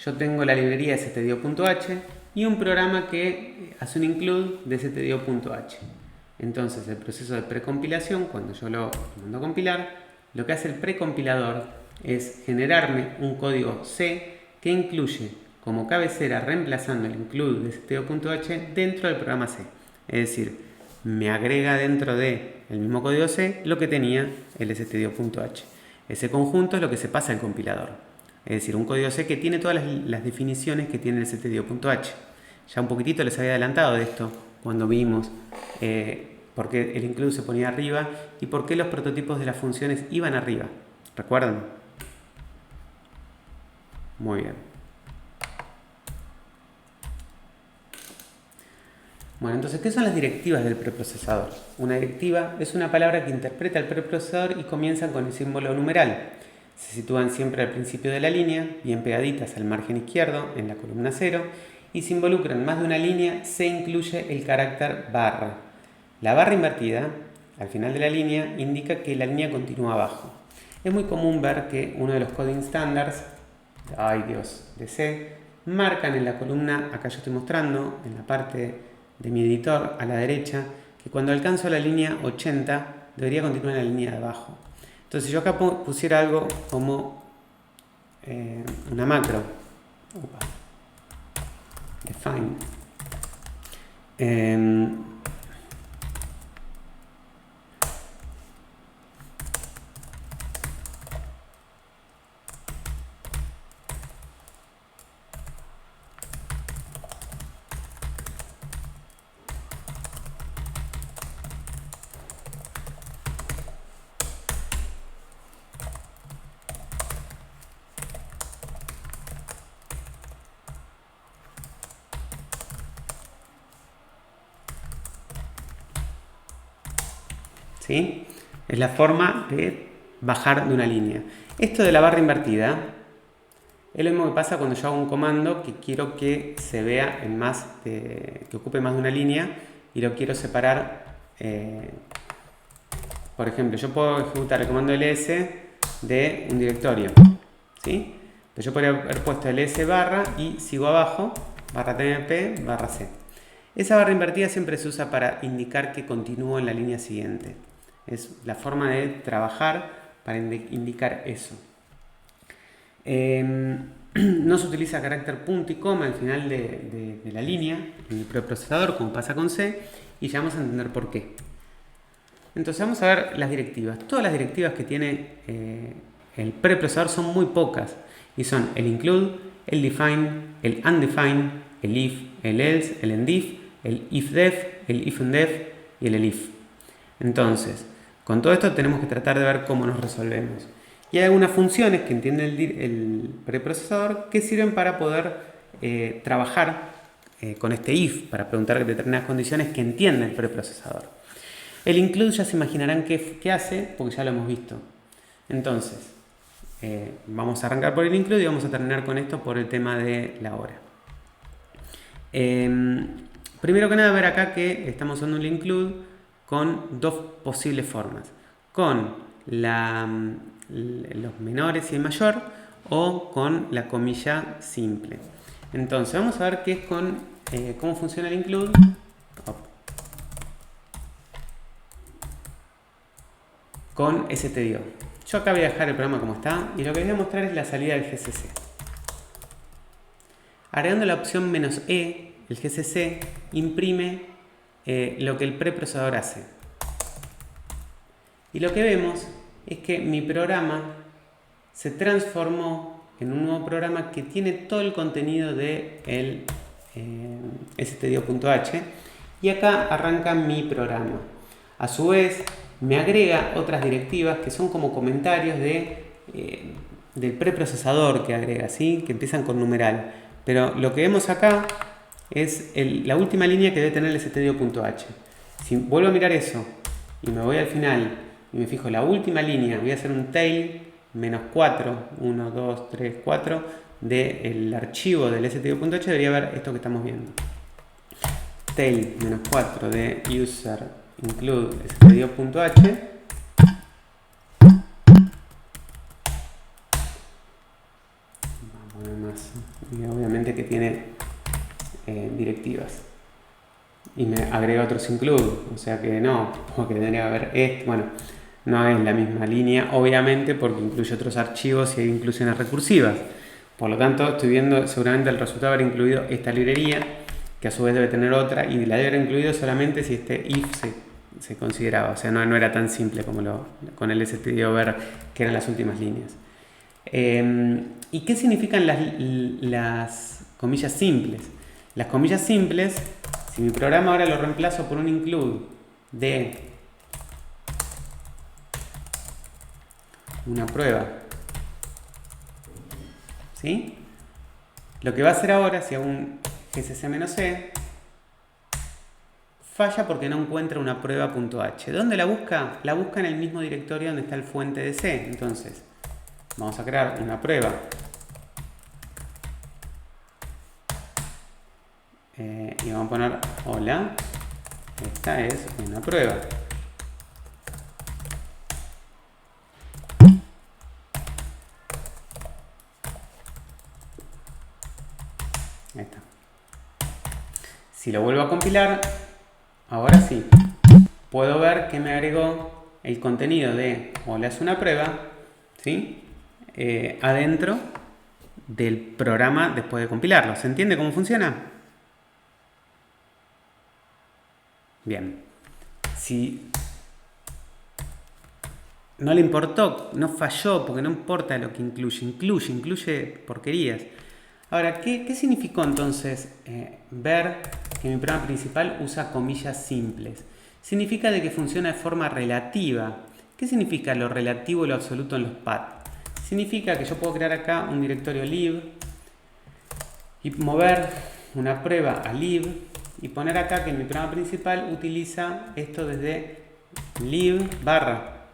Yo tengo la librería stdio.h y un programa que hace un include de stdio.h. Entonces, el proceso de precompilación, cuando yo lo mando a compilar, lo que hace el precompilador es generarme un código C que incluye como cabecera, reemplazando el include de stdio.h dentro del programa C. Es decir, me agrega dentro del mismo código C lo que tenía el stdio.h. Ese conjunto es lo que se pasa al compilador. Es decir, un código C que tiene todas las definiciones que tiene el stdio.h. Ya un poquitito les había adelantado de esto cuando vimos por qué el include se ponía arriba y por qué los prototipos de las funciones iban arriba. ¿Recuerdan? Muy bien. Bueno, entonces, ¿qué son las directivas del preprocesador? Una directiva es una palabra que interpreta el preprocesador y comienza con el símbolo numeral. Se sitúan siempre al principio de la línea, bien pegaditas al margen izquierdo, en la columna 0, y si involucran más de una línea, se incluye el carácter barra. La barra invertida, al final de la línea, indica que la línea continúa abajo. Es muy común ver que uno de los coding standards, de C, marcan en la columna, acá yo estoy mostrando, en la parte de mi editor a la derecha, que cuando alcanzo la línea 80 debería continuar en la línea de abajo. Entonces, si yo acá pusiera algo como una macro, define, ¿sí? Es la forma de bajar de una línea. Esto de la barra invertida es lo mismo que pasa cuando yo hago un comando que quiero que se vea que ocupe más de una línea y lo quiero separar. Por ejemplo, yo puedo ejecutar el comando ls de un directorio, ¿sí? Pero yo podría haber puesto ls barra y sigo abajo, barra tmp, barra c. Esa barra invertida siempre se usa para indicar que continúo en la línea siguiente. Es la forma de trabajar para indicar eso. No se utiliza carácter punto y coma al final de la línea en el preprocesador, como pasa con C, y ya vamos a entender por qué. Entonces vamos a ver las directivas. Todas las directivas que tiene el preprocesador son muy pocas, y son el include, el define, el undefined, el if, el else, el endif, el ifdef, el ifndef y el elif. Entonces, con todo esto tenemos que tratar de ver cómo nos resolvemos. Y hay algunas funciones que entiende el preprocesador que sirven para poder trabajar con este if, para preguntar determinadas condiciones que entiende el preprocesador. El include ya se imaginarán qué hace, porque ya lo hemos visto. Entonces, vamos a arrancar por el include y vamos a terminar con esto por el tema de la hora. Primero que nada, ver acá que estamos usando el include con dos posibles formas. Con los menores y el mayor, o con la comilla simple. Entonces, vamos a ver qué es cómo funciona el include. con stdio. Yo acá voy a dejar el programa como está y lo que les voy a mostrar es la salida del GCC. Agregando la opción "-e", el GCC imprime lo que el preprocesador hace. Y lo que vemos es que mi programa se transformó en un nuevo programa que tiene todo el contenido de el stdio.h y acá arranca mi programa. A su vez me agrega otras directivas que son como comentarios del preprocesador que agrega, ¿sí? Que empiezan con numeral. Pero lo que vemos acá es la última línea que debe tener el stdio.h. Si vuelvo a mirar eso y me voy al final y me fijo la última línea, voy a hacer un tail -4, 1, 2, 3, 4 del archivo del stdio.h, debería ver esto que estamos viendo. Tail -4 de user include stdio.h. Vamos a poner más. Y obviamente que tiene directivas. Y me agrega otros include, o sea que no, porque tendría que haber este. Bueno, no es la misma línea, obviamente, porque incluye otros archivos y hay inclusiones recursivas. Por lo tanto, estoy viendo seguramente el resultado de haber incluido esta librería, que a su vez debe tener otra, y la debe haber incluido solamente si este if se consideraba. O sea, no era tan simple como con el stdio ver que eran las últimas líneas. ¿Y qué significan las comillas simples? Las comillas simples, si mi programa ahora lo reemplazo por un include de una prueba, ¿sí? Lo que va a hacer ahora, si hago un gcc-e, falla porque no encuentra una prueba.h. ¿Dónde la busca? La busca en el mismo directorio donde está el fuente de C. Entonces, vamos a crear una prueba. Y vamos a poner hola. Esta es una prueba. Ahí está. Si lo vuelvo a compilar, ahora sí, puedo ver que me agregó el contenido de hola es una prueba, ¿sí? Adentro del programa después de compilarlo. ¿Se entiende cómo funciona? Bien. Si no le importó, no falló, porque no importa lo que incluye porquerías. Ahora, ¿qué significó entonces ver que mi programa principal usa comillas simples? Significa de que funciona de forma relativa. ¿Qué significa lo relativo y lo absoluto en los paths? Significa que yo puedo crear acá un directorio lib y mover una prueba a lib y poner acá que mi programa principal utiliza esto desde lib barra,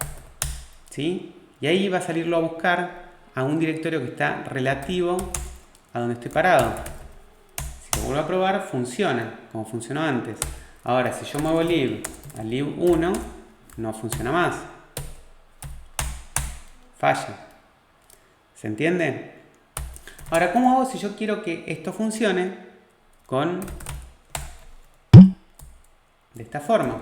¿sí? Y ahí va a salirlo a buscar a un directorio que está relativo a donde estoy parado. Si lo vuelvo a probar, funciona como funcionó antes. Ahora, si yo muevo lib a lib 1, no funciona más. Falla. ¿Se entiende? Ahora, ¿cómo hago si yo quiero que esto funcione de esta forma?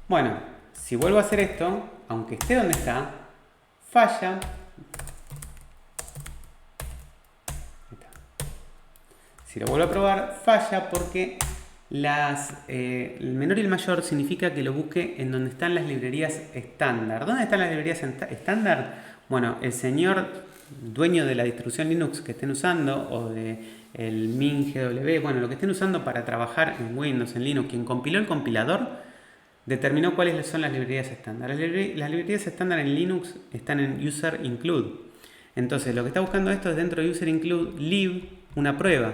Bueno, si vuelvo a hacer esto, aunque esté donde está, falla. Si lo vuelvo a probar, falla porque el menor y el mayor significa que lo busque en donde están las librerías estándar. ¿Dónde están las librerías estándar? Bueno, el señor dueño de la distribución Linux que estén usando o de el MinGW, bueno, lo que estén usando para trabajar en Windows, en Linux, quien compiló el compilador determinó cuáles son las librerías estándar. Las librerías estándar en Linux están en user include. Entonces, lo que está buscando esto es dentro de user include lib una prueba.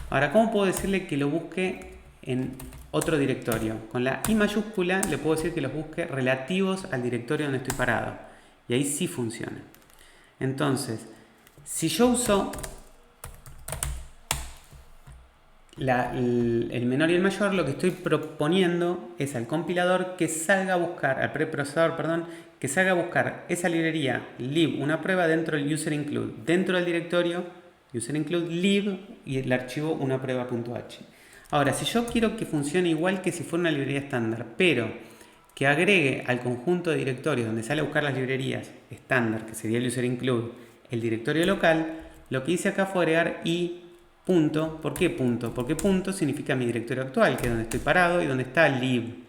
Ahora, ¿cómo puedo decirle que lo busque en otro directorio? Con la I mayúscula le puedo decir que los busque relativos al directorio donde estoy parado. Y ahí sí funciona. Entonces, si yo uso el menor y el mayor, lo que estoy proponiendo es al compilador que salga a buscar, al preprocesador, perdón, que salga a buscar esa librería lib una prueba dentro del user include, dentro del directorio user include lib y el archivo una prueba.h. Ahora, si yo quiero que funcione igual que si fuera una librería estándar, pero que agregue al conjunto de directorios donde sale a buscar las librerías estándar, que sería el user include, el directorio local, lo que hice acá fue agregar i punto. ¿Por qué punto? Porque punto significa mi directorio actual, que es donde estoy parado y donde está lib.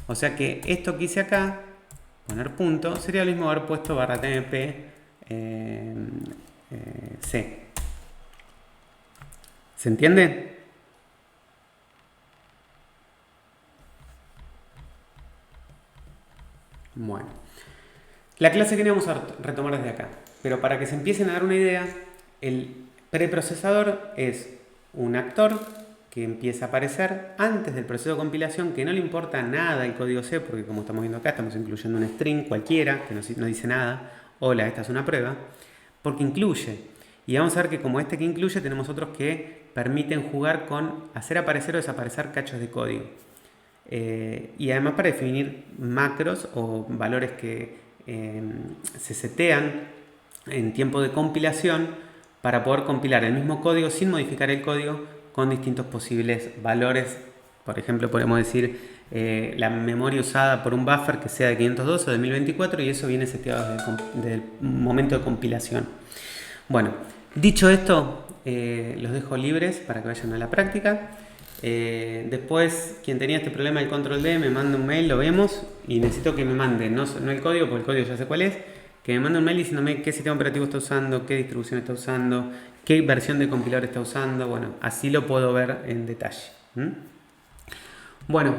O sea que esto que hice acá, poner punto, sería lo mismo haber puesto barra tmp c. ¿Se entiende? Bueno, la clase que vamos a retomar desde acá, pero para que se empiecen a dar una idea, el preprocesador es un actor que empieza a aparecer antes del proceso de compilación, que no le importa nada el código C, porque como estamos viendo acá, estamos incluyendo un string cualquiera, que no dice nada, hola, esta es una prueba, porque incluye. Y vamos a ver que como este que incluye, tenemos otros que permiten jugar con hacer aparecer o desaparecer cachos de código. Y además para definir macros o valores que se setean en tiempo de compilación para poder compilar el mismo código sin modificar el código con distintos posibles valores. Por ejemplo, podemos decir la memoria usada por un buffer que sea de 512 o de 1024 y eso viene seteado desde el momento de compilación. Bueno, dicho esto, los dejo libres para que vayan a la práctica. Después, quien tenía este problema del control D, me manda un mail, lo vemos, y necesito que me mande, no el código, porque el código ya sé cuál es, que me mande un mail diciéndome qué sistema operativo está usando, qué distribución está usando, qué versión de compilador está usando. Bueno, así lo puedo ver en detalle. Bueno,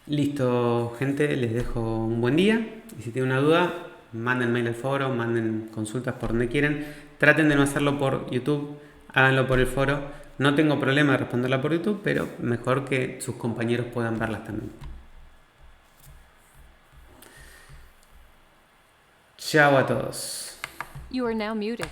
listo, gente, les dejo un buen día, y si tienen una duda, manden mail al foro, manden consultas por donde quieran. Traten de no hacerlo por YouTube, háganlo por el foro. No tengo problema de responderla por YouTube, pero mejor que sus compañeros puedan verlas también. Chao a todos. You are now muted.